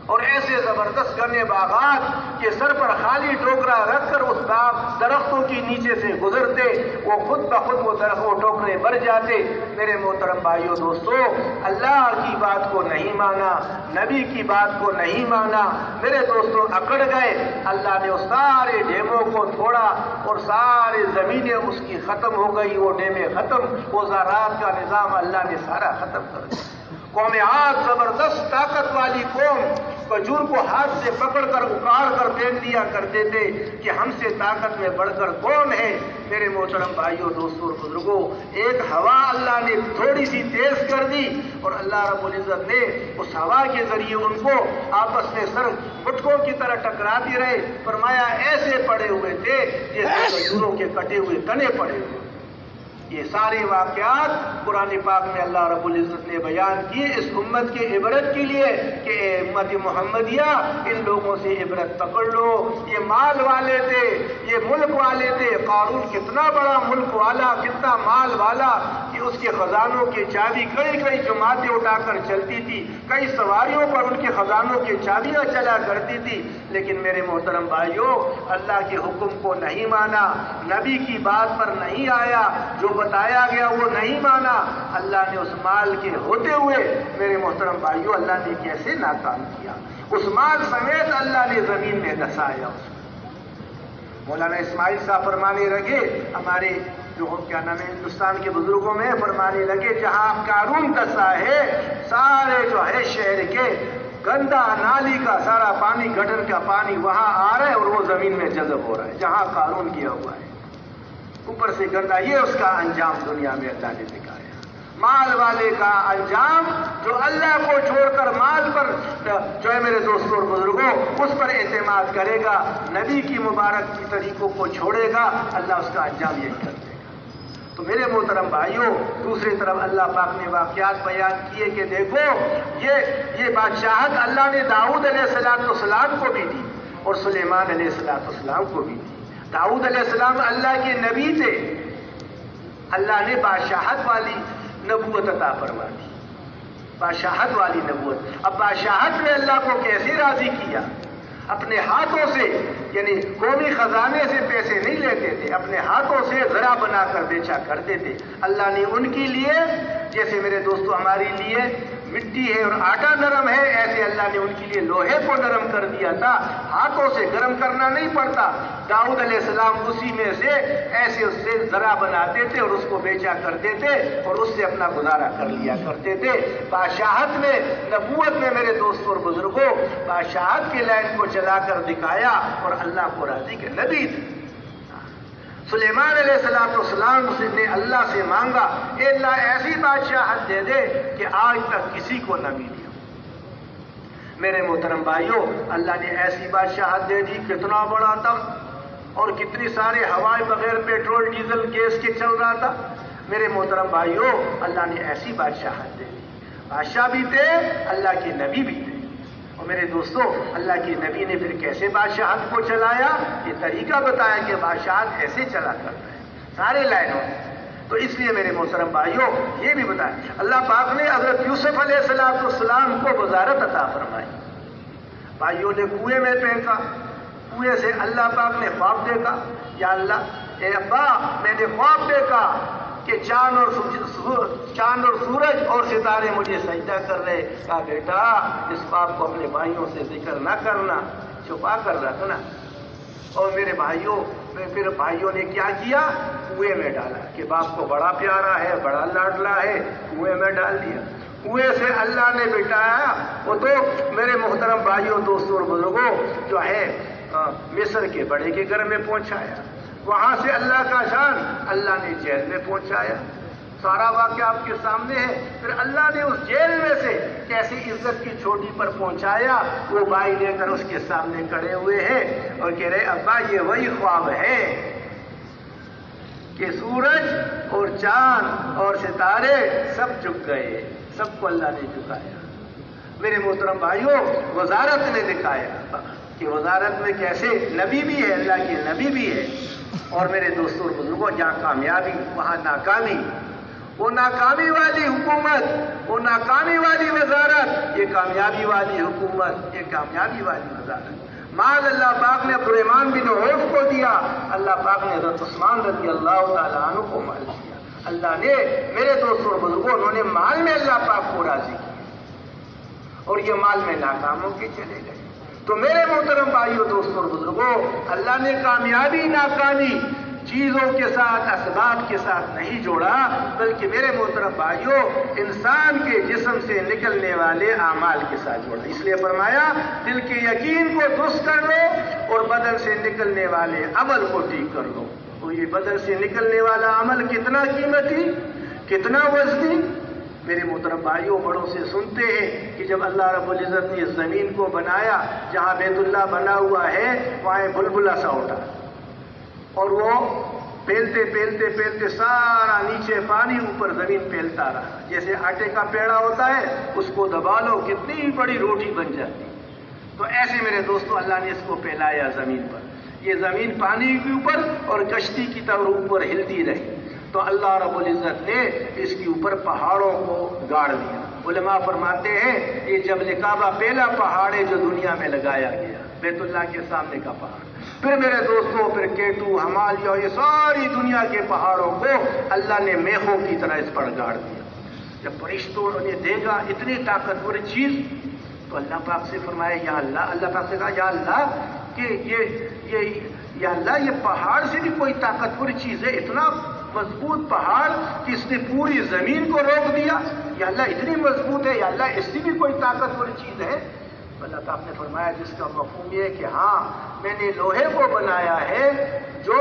اور ایسے زبردست گھنے باغات کہ سر پر خالی ٹوکرا رکھ کر اس باغ درختوں کے نیچے سے گزرتے، وہ خود بخود وہ درختوں ٹوکرے بھر جاتے۔ میرے محترم بھائیوں دوستو، اللہ کی بات کو نہیں مانا، نبی کی بات کو نہیں مانا، میرے دوستو اکڑ گئے۔ اللہ نے اس سارے ڈیموں کو چھوڑا اور سارے زمینیں اس کی ختم ہو گئی، وہ ڈیمیں ختم، وہ زراعت کا نظام اللہ نے سارا ختم کر دیا۔ قوم عاد زبردست طاقت والی قوم، کھجور کو ہاتھ سے پکڑ کر اکاڑ کر پھینک دیا کرتے تھے کہ ہم سے طاقت میں بڑھ کر کون ہے؟ میرے محترم بھائیوں دوستوں اور بزرگوں، ایک ہوا اللہ نے تھوڑی سی تیز کر دی اور اللہ رب العزت نے اس ہوا کے ذریعے ان کو آپس میں سر مٹکوں کی طرح ٹکراتے رہے۔ فرمایا ایسے پڑے ہوئے تھے جیسے کھجوروں کے کٹے ہوئے تنے پڑے ہوئے۔ یہ سارے واقعات قرآن پاک میں اللہ رب العزت نے بیان کیے اس امت کے عبرت کے لیے کہ اے امت محمدیہ، ان لوگوں سے عبرت پکڑ لو۔ یہ مال والے تھے، یہ ملک والے تھے۔ قارون کتنا بڑا ملک والا، کتنا مال والا کہ اس کے خزانوں کی چابی کئی کئی جماعتیں اٹھا کر چلتی تھی، کئی سواریوں پر ان کے خزانوں کی چابیاں چلا کرتی تھی، لیکن میرے محترم بھائیوں اللہ کے حکم کو نہیں مانا، نبی کی بات پر نہیں آیا، جو بتایا گیا وہ نہیں مانا۔ اللہ نے اس مال کے ہوتے ہوئے میرے محترم بھائیوں اللہ نے کیسے ناکام کیا؟ اس مال سمیت اللہ نے زمین میں دسایا اس کو۔ مولانا اسماعیل صاحب فرمانے لگے، ہمارے جو کیا نام ہے ہندوستان کے بزرگوں میں فرمانے لگے، جہاں قارون دسا ہے سارے جو ہے شہر کے گندا نالی کا سارا پانی، گٹر کا پانی وہاں آ رہا ہے اور وہ زمین میں جذب ہو رہا ہے جہاں قارون کیا ہوا ہے، اوپر سے گندا۔ یہ اس کا انجام دنیا میں اللہ نے دکھایا۔ مال والے کا انجام جو اللہ کو چھوڑ کر مال پر جو ہے میرے دوستوں اور بزرگوں اس پر اعتماد کرے گا، نبی کی مبارک کی طریقوں کو چھوڑے گا، اللہ اس کا انجام یہی کر دے گا۔ تو میرے محترم بھائیوں دوسری طرف اللہ پاک نے واقعات بیان کیے کہ دیکھو یہ بادشاہت اللہ نے داؤد علیہ السلام کو بھی دی اور سلیمان علیہ السلام کو بھی دی۔ داؤد علیہ السلام اللہ کے نبی تھے، اللہ نے بادشاہت والی نبوت عطا فرما دی، بادشاہت والی نبوت۔ اب بادشاہت میں اللہ کو کیسے راضی کیا؟ اپنے ہاتھوں سے، یعنی قومی خزانے سے پیسے نہیں لیتے تھے، اپنے ہاتھوں سے ذرا بنا کر بیچا کرتے تھے۔ اللہ نے ان کے لیے جیسے میرے دوستو ہمارے لیے مٹی ہے اور آٹا نرم ہے، ایسے اللہ نے ان کے لیے لوہے کو نرم کر دیا تھا، ہاتھوں سے گرم کرنا نہیں پڑتا۔ داؤد علیہ السلام اسی میں سے ایسے اس سے ذرا بناتے تھے اور اس کو بیچا کرتے تھے اور اس سے اپنا گزارا کر لیا کرتے تھے۔ بادشاہت میں، نبوت میں میرے دوستوں اور بزرگوں بادشاہت کی لائن کو چلا کر دکھایا اور اللہ کو راضی کے نبی تھے۔ سلیمان علیہ السلام نے اللہ سے مانگا، اے اللہ ایسی بادشاہت دے دے کہ آج تک کسی کو نہ ملی ہو۔ میرے محترم بھائیوں اللہ نے ایسی بادشاہت دے دی، کتنا بڑا تخت اور کتنی سارے ہوائیں بغیر پیٹرول ڈیزل گیس کے چل رہا تھا۔ میرے محترم بھائیوں اللہ نے ایسی بادشاہت دے دی، بادشاہ بھی تھے اللہ کے نبی بھی تھے۔ اور میرے دوستو اللہ کے نبی نے پھر کیسے بادشاہت کو چلایا، یہ طریقہ بتایا کہ بادشاہت ایسے چلا کرتا ہے سارے لائنوں میں۔ تو اس لیے میرے محترم بھائیوں یہ بھی بتایا اللہ پاک نے حضرت یوسف علیہ السلام کو وزارت عطا فرمائی۔ بھائیوں نے کنویں میں پھینکا، کنویں سے اللہ پاک نے خواب دیکھا، یا اللہ اے ابا میں نے خواب دیکھا کہ چاند اور سورج اور ستارے مجھے سجدہ کر رہے۔ کہا بیٹا اس بات کو اپنے بھائیوں سے ذکر نہ کرنا، چھپا کر رکھنا نا۔ اور میرے بھائیوں پھر بھائیوں نے کیا کیا، کنویں میں ڈالا کہ باپ کو بڑا پیارا ہے، بڑا لاڈلا ہے، کنویں میں ڈال دیا۔ کنویں سے اللہ نے بٹایا، وہ تو میرے محترم بھائیوں دوستوں اور بزرگوں جو ہے مصر کے بڑے کے گھر میں پہنچایا، وہاں سے اللہ کا شان اللہ نے جیل میں پہنچایا۔ سارا واقعہ آپ کے سامنے ہے۔ پھر اللہ نے اس جیل میں سے کیسی عزت کی چوٹی پر پہنچایا، وہ بھائی لے کر اس کے سامنے کھڑے ہوئے ہیں اور کہہ رہے ابا یہ وہی خواب ہے کہ سورج اور چاند اور ستارے سب جھک گئے، سب کو اللہ نے جھکایا۔ میرے محترم بھائیوں، وزارت نے دکھایا کہ وزارت میں کیسے نبی بھی ہے، اللہ کے نبی بھی ہے، اور میرے دوستوں اور بزرگوں، جہاں کامیابی وہاں ناکامی، وہ ناکامی والی حکومت، وہ ناکامی والی وزارت، یہ کامیابی والی حکومت، یہ کامیابی والی وزارت۔ مال اللہ پاک نے عبد الرحمن بن عوف کو دیا، اللہ پاک نے حضرت عثمان رضی اللہ تعالیٰ عنہ کو مال دیا۔ اللہ نے، میرے دوستوں اور بزرگوں، انہوں نے مال میں اللہ پاک کو راضی کیا اور یہ مال میں ناکام ہو کے چلے گئے۔ تو میرے محترم بھائیوں، دوستوں اور بزرگوں، اللہ نے کامیابی ناکامی چیزوں کے ساتھ، اسباب کے ساتھ نہیں جوڑا، بلکہ میرے محترم بھائیوں، انسان کے جسم سے نکلنے والے اعمال کے ساتھ جوڑا۔ اس لیے فرمایا دل کے یقین کو درست کر لو اور بدن سے نکلنے والے عمل کو ٹھیک کر لو۔ تو یہ بدن سے نکلنے والا عمل کتنا قیمتی، کتنا وزنی۔ میرے محترم بھائیوں، بڑوں سے سنتے ہیں کہ جب اللہ رب العزت نے اس زمین کو بنایا، جہاں بیت اللہ بنا ہوا ہے، وہاں بلبلا سا اٹھا اور وہ پھیلتے پھیلتے پھیلتے سارا نیچے پانی، اوپر زمین پھیلتا رہا۔ جیسے آٹے کا پیڑا ہوتا ہے، اس کو دبا لو کتنی بڑی روٹی بن جاتی۔ تو ایسے میرے دوستو اللہ نے اس کو پھیلایا زمین پر، یہ زمین پانی کے اوپر اور کشتی کی طرح اوپر ہلتی رہی۔ تو اللہ رب العزت نے اس کے اوپر پہاڑوں کو گاڑ دیا۔ علماء فرماتے ہیں یہ جبل کعبہ پہلا پہاڑ ہے جو دنیا میں لگایا گیا، بیت اللہ کے سامنے کا پہاڑ۔ پھر میرے دوستوں، پھر کیٹو، ہمالیہ، یہ ساری دنیا کے پہاڑوں کو اللہ نے میخوں کی طرح اس پر گاڑ دیا۔ جب فرشتوں نے دیکھا اتنی طاقتور چیز، تو اللہ پاک سے فرمایا یا اللہ، اللہ پاک سے کہا یا اللہ کہ یا اللہ یہ پہاڑ سے بھی کوئی طاقتور چیز ہے، اتنا مضبوط پہاڑ کہ اس نے پوری زمین کو روک دیا، یا اللہ اتنی مضبوط ہے، یا اللہ اس سے بھی کوئی طاقتور چیز ہے۔ اللہ تعالیٰ نے فرمایا جس کا مفہوم یہ ہے کہ ہاں میں نے لوہے کو بنایا ہے جو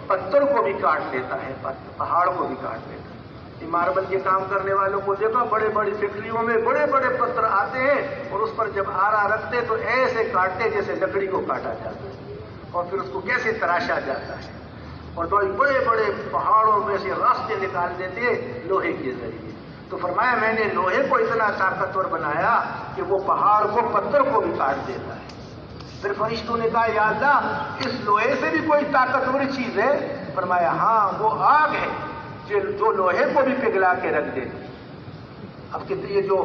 پتھر کو بھی کاٹ لیتا ہے، پہاڑ کو بھی کاٹ لیتا ہے۔ یہ ماربل کے کام کرنے والوں کو دیکھا، بڑے بڑی فیکٹریوں میں بڑے بڑے پتھر آتے ہیں اور اس پر جب آرا رکھتے تو ایسے کاٹتے جیسے لکڑی کو کاٹا جاتا ہے، اور پھر اس کو کیسے تراشا جاتا ہے، اور بڑے بڑے پہاڑوں میں سے راستے نکال دیتے لوہے کے ذریعے۔ تو فرمایا میں نے لوہے کو اتنا طاقتور بنایا کہ وہ پہاڑ کو، پتھر کو بھی کاٹ دیتا ہے۔ پھر فرشتوں نے کہا یا اللہ اس لوہے سے بھی کوئی طاقتور چیز ہے؟ فرمایا ہاں وہ آگ ہے جو لوہے کو بھی پگھلا کے رکھ دیتی۔ اب کتنی یہ جو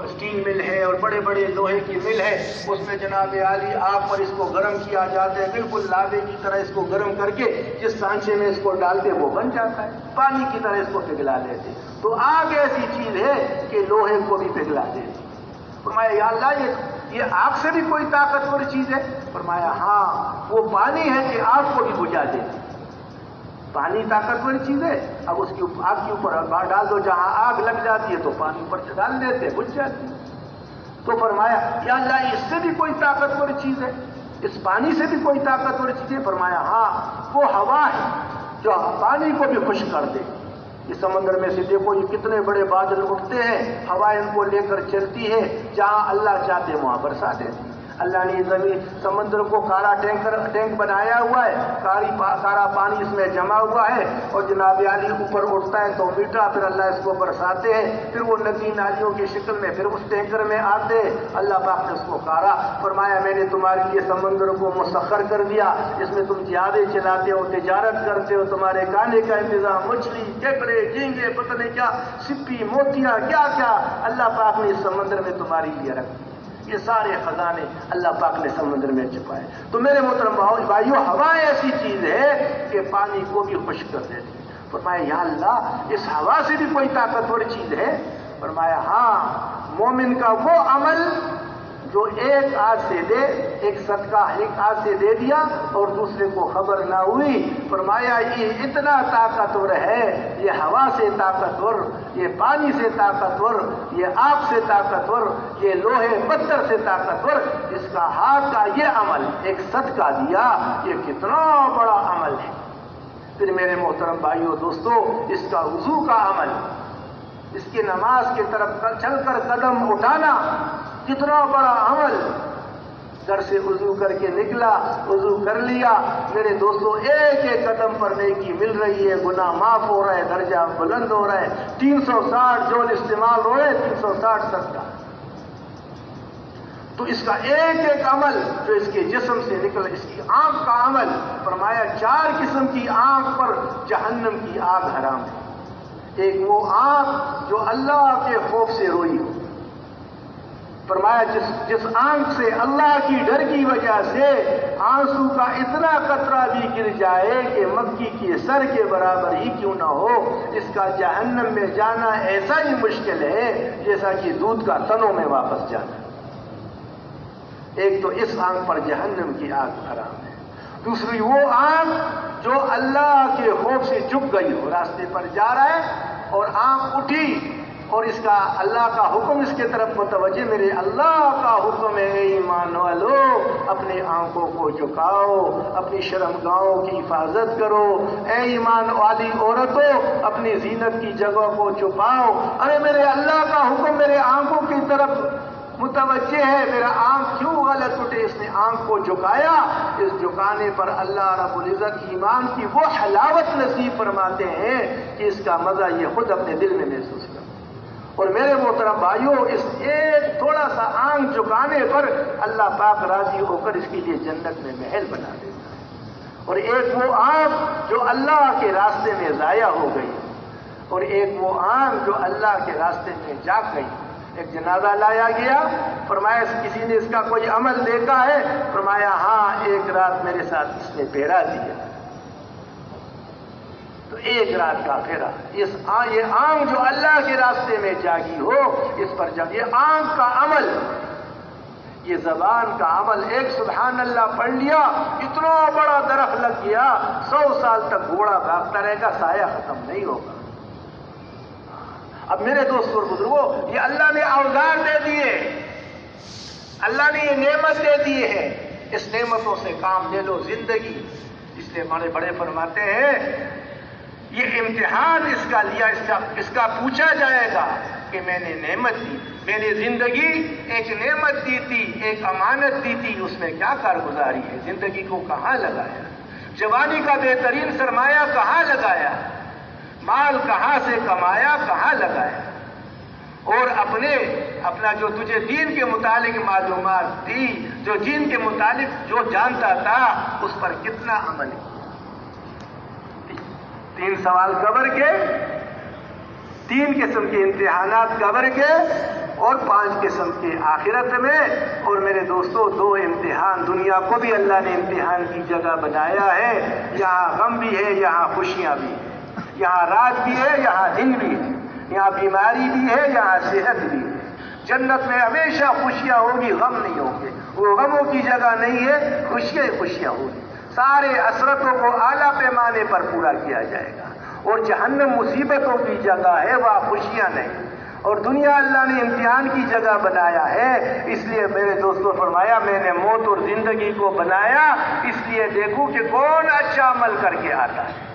اسٹیل مل ہے اور بڑے بڑے لوہے کی مل ہے، اس میں جناب عالی آگ پر اس کو گرم کیا جاتا ہے، بالکل لابے کی طرح اس کو گرم کر کے جس سانچے میں اس کو ڈالتے وہ بن جاتا ہے، پانی کی طرح اس کو پگھلا لیتے۔ تو آگ ایسی چیز ہے کہ لوہے کو بھی پگھلا دیتی۔ فرمایا یا اللہ یہ آگ سے بھی کوئی طاقتور چیز ہے؟ فرمایا ہاں وہ پانی ہے کہ آگ کو بھی بجھا دیتی۔ پانی طاقتور چیز ہے، اب اس کی آگ کے اوپر ڈال دو، جہاں آگ لگ جاتی ہے تو پانی اوپر سے ڈال دیتے بجھ جاتی۔ تو فرمایا یا اللہ اس سے بھی کوئی طاقتور چیز ہے، اس پانی سے بھی کوئی طاقتور چیز ہے؟ فرمایا ہاں وہ ہوا ہے جو پانی کو بھی خشک کر دے۔ اس سمندر میں سے دیکھو یہ کتنے بڑے بادل اٹھتے ہیں، ہوا ان کو لے کر چلتی ہے، جہاں اللہ چاہتے وہاں برسا دیتی۔ اللہ نے زمین سمندر کو کالا ٹینک بنایا ہوا ہے، کارا پانی اس میں جمع ہوا ہے، اور جناب عالی اوپر اٹھتا ہے تو میٹھا، پھر اللہ اس کو برساتے ہیں، پھر وہ ندی نالیوں کی شکل میں پھر اس ٹینکر میں آتے ہیں۔ اللہ پاک نے اس کو کارا، فرمایا میں نے تمہارے لیے سمندر کو مسخر کر دیا، اس میں تم جہازیں چلاتے ہو، تجارت کرتے ہو، تمہارے کھانے کا انتظام، مچھلی، کیکڑے، جھینگے، پتہ نہیں کیا، سپی، موتیاں، کیا کیا اللہ پاک نے اس سمندر میں تمہارے لیے رکھ دیا۔ یہ سارے خزانے اللہ پاک نے سمندر میں چھپائے۔ تو میرے محترم بھائیوں، ہوا ایسی چیز ہے کہ پانی کو بھی خشک کر دیتی۔ فرمایا یا اللہ اس ہوا سے بھی کوئی طاقتور چیز ہے؟ فرمایا ہاں مومن کا وہ عمل جو ایک آدھ سے دے، ایک صدقہ ایک آدھ سے دے دیا اور دوسرے کو خبر نہ ہوئی، فرمایا یہ اتنا طاقتور ہے، یہ ہوا سے طاقتور، یہ پانی سے طاقتور، یہ آگ سے طاقتور، یہ لوہے پتھر سے طاقتور، اس کا ہاتھ کا یہ عمل ایک صدقہ دیا، یہ کتنا بڑا عمل ہے۔ پھر میرے محترم بھائیوں دوستو، اس کا وضو کا عمل، اس کی نماز کی طرف چل کر قدم اٹھانا کتنا بڑا عمل۔ گھر سے وضو کر کے نکلا، وضو کر لیا، میرے دوستوں ایک ایک قدم پر نیکی مل رہی ہے، گناہ معاف ہو رہا ہے، درجہ بلند ہو رہا ہے، 360 جول استعمال ہو رہے ہیں، 360 صدقہ۔ تو اس کا ایک ایک عمل جو اس کے جسم سے نکل، اس کی آنکھ کا عمل، فرمایا 4 قسم کی آنکھ پر جہنم کی آگ حرام ہے۔ ایک وہ آنکھ جو اللہ کے خوف سے روئی ہو، فرمایا جس آنکھ سے اللہ کی ڈر کی وجہ سے آنسو کا اتنا قطرہ بھی گر جائے کہ مکھی کے سر کے برابر ہی کیوں نہ ہو، اس کا جہنم میں جانا ایسا ہی مشکل ہے جیسا کہ دودھ کا تنوں میں واپس جانا۔ ایک تو اس آنکھ پر جہنم کی آگ حرام ہے، دوسری وہ آنکھ جو اللہ کے خوف سے جھک گئی ہو، راستے پر جا رہا ہے اور آنکھ اٹھی اور اس کا اللہ کا حکم اس کے طرف متوجہ، میرے اللہ کا حکم ہے اے ایمان والو اپنے آنکھوں کو جھکاؤ، اپنی شرمگاہوں کی حفاظت کرو، اے ایمان والی عورتوں اپنی زینت کی جگہ کو چھپاؤ۔ ارے میرے اللہ کا حکم میرے آنکھوں کی طرف متوجہ ہے، میرا آنکھ کیوں غلط اٹھے؟ اس نے آنکھ کو جھکایا، اس جھکانے پر اللہ رب العزت ایمان کی وہ حلاوت نصیب فرماتے ہیں کہ اس کا مزہ یہ خود اپنے دل میں محسوس کرو۔ اور میرے محترم بھائیوں، اس ایک تھوڑا سا آنکھ جھکانے پر اللہ پاک راضی ہو کر اس کے لیے جنت میں محل بنا دیتا ہے۔ اور ایک وہ آنکھ جو اللہ کے راستے میں ضائع ہو گئی، اور ایک وہ آنکھ جو اللہ کے راستے میں جاگ گئی۔ ایک جنازہ لایا گیا، فرمایا کسی نے اس کا کوئی عمل دیکھا ہے؟ فرمایا ہاں، ایک رات میرے ساتھ اس نے پھیرا دیا۔ تو ایک رات کا پھیرا، یہ آنکھ جو اللہ کے راستے میں جاگی ہو، اس پر جب یہ آنکھ کا عمل، یہ زبان کا عمل، ایک سبحان اللہ پڑھ لیا، اتنا بڑا درخت لگ گیا، 100 سال تک گھوڑا بھاگتا رہے گا، سایہ ختم نہیں ہوگا۔ اب میرے دوستوں اور بزرگوں، یہ اللہ نے اوزار دے دیے، اللہ نے یہ نعمت دے دی ہے، اس نعمتوں سے کام لے لو زندگی۔ اس لیے بڑے بڑے فرماتے ہیں یہ امتحان اس کا لیا، اس کا پوچھا جائے گا کہ میں نے نعمت دی، میں نے زندگی ایک نعمت دی تھی، ایک امانت دی تھی، اس میں کیا کارگزاری ہے؟ زندگی کو کہاں لگایا؟ جوانی کا بہترین سرمایہ کہاں لگایا؟ مال کہاں سے کمایا، کہاں لگایا؟ اور اپنا جو تجھے دین کے متعلق معلومات تھی، جو دین کے متعلق جو جانتا تھا، اس پر کتنا عمل ہے؟ 3 سوال قبر کے، 3 قسم کے امتحانات قبر کے، اور 5 قسم کے آخرت میں۔ اور میرے دوستوں 2 امتحان دنیا کو بھی اللہ نے امتحان کی جگہ بنایا ہے، یہاں غم بھی ہے، یہاں خوشیاں بھی ہیں، یہاں رات بھی ہے، یہاں دن بھی ہے، یہاں بیماری بھی ہے، یہاں صحت بھی ہے۔ جنت میں ہمیشہ خوشیاں ہوگی، غم نہیں ہوں گے، وہ غموں کی جگہ نہیں ہے، خوشیاں خوشیاں ہوگی، سارے حسرتوں کو اعلیٰ پیمانے پر پورا کیا جائے گا۔ اور جہنم مصیبتوں کی جگہ ہے، وہاں خوشیاں نہیں۔ اور دنیا اللہ نے امتحان کی جگہ بنایا ہے، اس لیے میرے دوستوں فرمایا میں نے موت اور زندگی کو بنایا اس لیے دیکھوں کہ کون اچھا عمل کر کے آتا ہے۔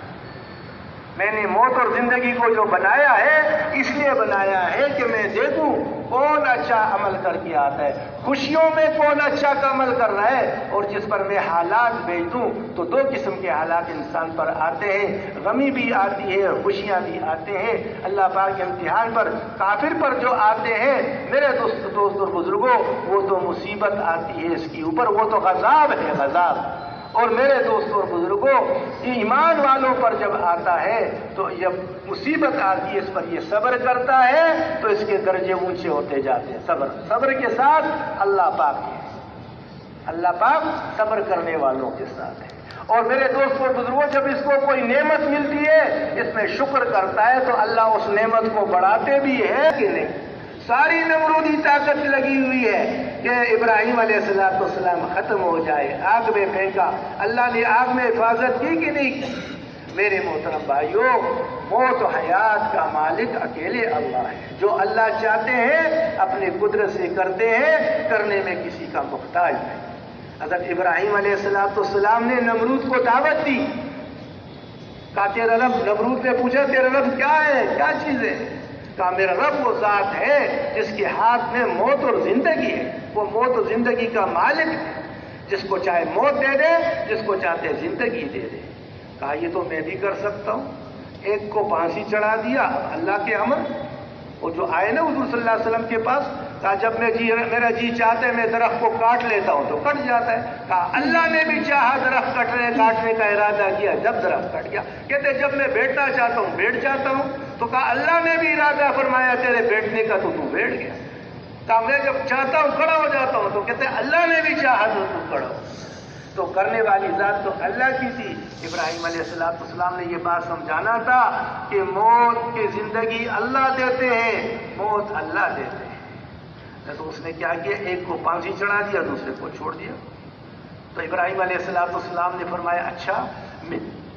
میں نے موت اور زندگی کو جو بنایا ہے اس لیے بنایا ہے کہ میں دیکھوں کون اچھا عمل کر کے آتا ہے، خوشیوں میں کون اچھا عمل کر رہا ہے، اور جس پر میں حالات بھیج دوں تو 2 قسم کے حالات انسان پر آتے ہیں، غمی بھی آتی ہے اور خوشیاں بھی آتے ہیں۔ اللہ پاک کے امتحان پر کافر پر جو آتے ہیں میرے دوست اور بزرگوں، وہ تو مصیبت آتی ہے اس کے اوپر، وہ تو عذاب ہے، عذاب۔ اور میرے دوستوں اور بزرگوں، ایمان والوں پر جب آتا ہے تو جب مصیبت آتی ہے اس پر یہ صبر کرتا ہے تو اس کے درجے اونچے ہوتے جاتے ہیں۔ صبر کے ساتھ اللہ پاک ہے، اللہ پاک صبر کرنے والوں کے ساتھ ہے۔ اور میرے دوستوں اور بزرگوں، جب اس کو کوئی نعمت ملتی ہے اس میں شکر کرتا ہے تو اللہ اس نعمت کو بڑھاتے بھی ہے کہ نہیں؟ ساری نمرودی طاقت لگی ہوئی ہے کہ ابراہیم علیہ السلام ختم ہو جائے، آگ میں پھینکا، اللہ نے آگ میں حفاظت کی کہ نہیں کی؟ میرے محترم بھائیوں، موت و حیات کا مالک اکیلے اللہ ہے، جو اللہ چاہتے ہیں اپنی قدرت سے کرتے ہیں، کرنے میں کسی کا محتاج نہیں۔ حضرت ابراہیم علیہ السلام نے نمرود کو دعوت دی، کہا تیرا رب، نمرود نے پوچھا تیرا رب کیا ہے، کیا چیز ہے؟ کہا میرا رب وہ ذات ہے جس کے ہاتھ میں موت اور زندگی ہے، وہ موت اور زندگی کا مالک ہے۔ جس کو چاہے موت دے دے، جس کو چاہتے زندگی دے دے۔ کہا یہ تو میں بھی کر سکتا ہوں۔ ایک کو پھانسی چڑھا دیا، اللہ کے امر، وہ جو آئے نا حضور صلی اللہ علیہ وسلم کے پاس، کہا جب میرا جی چاہتا ہے میں درخت کو کاٹ لیتا ہوں تو کٹ جاتا ہے۔ کہا اللہ نے بھی چاہا درخت کاٹنے کا ارادہ کیا، جب درخت کٹ گیا۔ کہتے جب میں بیٹھنا چاہتا ہوں بیٹھ جاتا ہوں، تو کہا اللہ نے بھی ارادہ فرمایا تیرے بیٹھنے کا تو بیٹھ گیا۔ کہا میں جب چاہتا ہوں کھڑا ہو جاتا ہوں، تو کہتے اللہ نے بھی چاہا تو کھڑا ہو۔ تو کرنے والی ذات تو اللہ کی تھی۔ ابراہیم علیہ السلام نے یہ بات سمجھانا تھا کہ موت کی زندگی اللہ دیتے ہیں، موت اللہ دیتے ہیں۔ تو اس نے کیا کیا، ایک کو پھانسی چڑھا دیا، دوسرے کو چھوڑ دیا۔ تو ابراہیم علیہ السلام نے فرمایا اچھا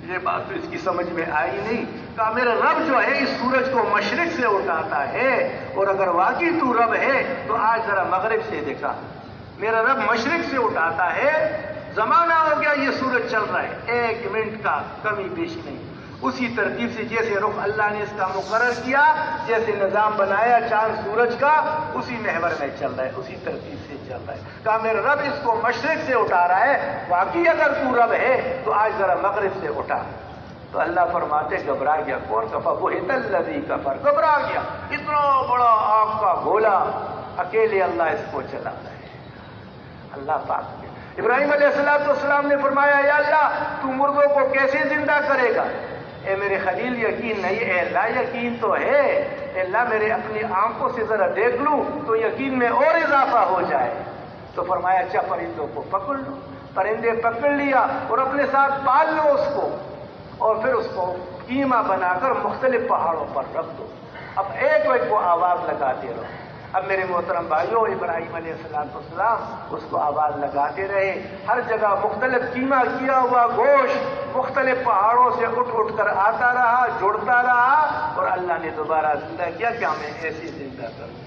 یہ بات تو اس کی سمجھ میں آئی نہیں۔ کہا میرا رب جو ہے اس سورج کو مشرق سے اٹھاتا ہے، اور اگر واقعی تو رب ہے تو آج ذرا مغرب سے دیکھا، میرا رب مشرق سے اٹھاتا ہے، زمانہ ہو گیا یہ سورج چل رہا ہے، 1 منٹ کا کمی بیشی نہیں۔ اسی ترتیب سے جیسے رخ اللہ نے اس کا مقرر کیا، جیسے نظام بنایا چاند سورج کا، اسی محور میں چل رہا ہے، اسی ترتیب سے چل رہا ہے۔ کہا میرا رب اس کو مشرق سے اٹھا رہا ہے، واقعی اگر تو رب ہے تو آج ذرا مغرب سے اٹھا۔ تو اللہ فرماتے گھبرا گیا، کون کفر؟ وہی الذی کفر، گھبرا گیا۔ اتنا بڑا آگ کا گولا اکیلے اللہ اس کو چلا رہا ہے، اللہ پاک۔ ابراہیم علیہ السلام نے فرمایا یا اللہ تو مردوں کو کیسے زندہ کرے گا؟ اے میرے خلیل یقین نہیں، اے اللہ یقین تو ہے، اے اللہ میرے اپنی آنکھوں سے ذرا دیکھ لوں تو یقین میں اور اضافہ ہو جائے۔ تو فرمایا اچھا پرندوں کو پکڑ لو۔ پرندے پکڑ لیا اور اپنے ساتھ پال لو اس کو، اور پھر اس کو قیمہ بنا کر مختلف پہاڑوں پر رکھ دو۔ اب ایک کو آواز لگاتے رہو۔ اب میرے محترم بھائیوں، ابراہیم علیہ السلام اس کو آواز لگاتے رہے، ہر جگہ مختلف قیمہ کیا ہوا گوشت مختلف پہاڑوں سے اٹھ کر آتا رہا، جڑتا رہا، اور اللہ نے دوبارہ زندہ کیا کہ ہمیں ایسے زندہ کروں۔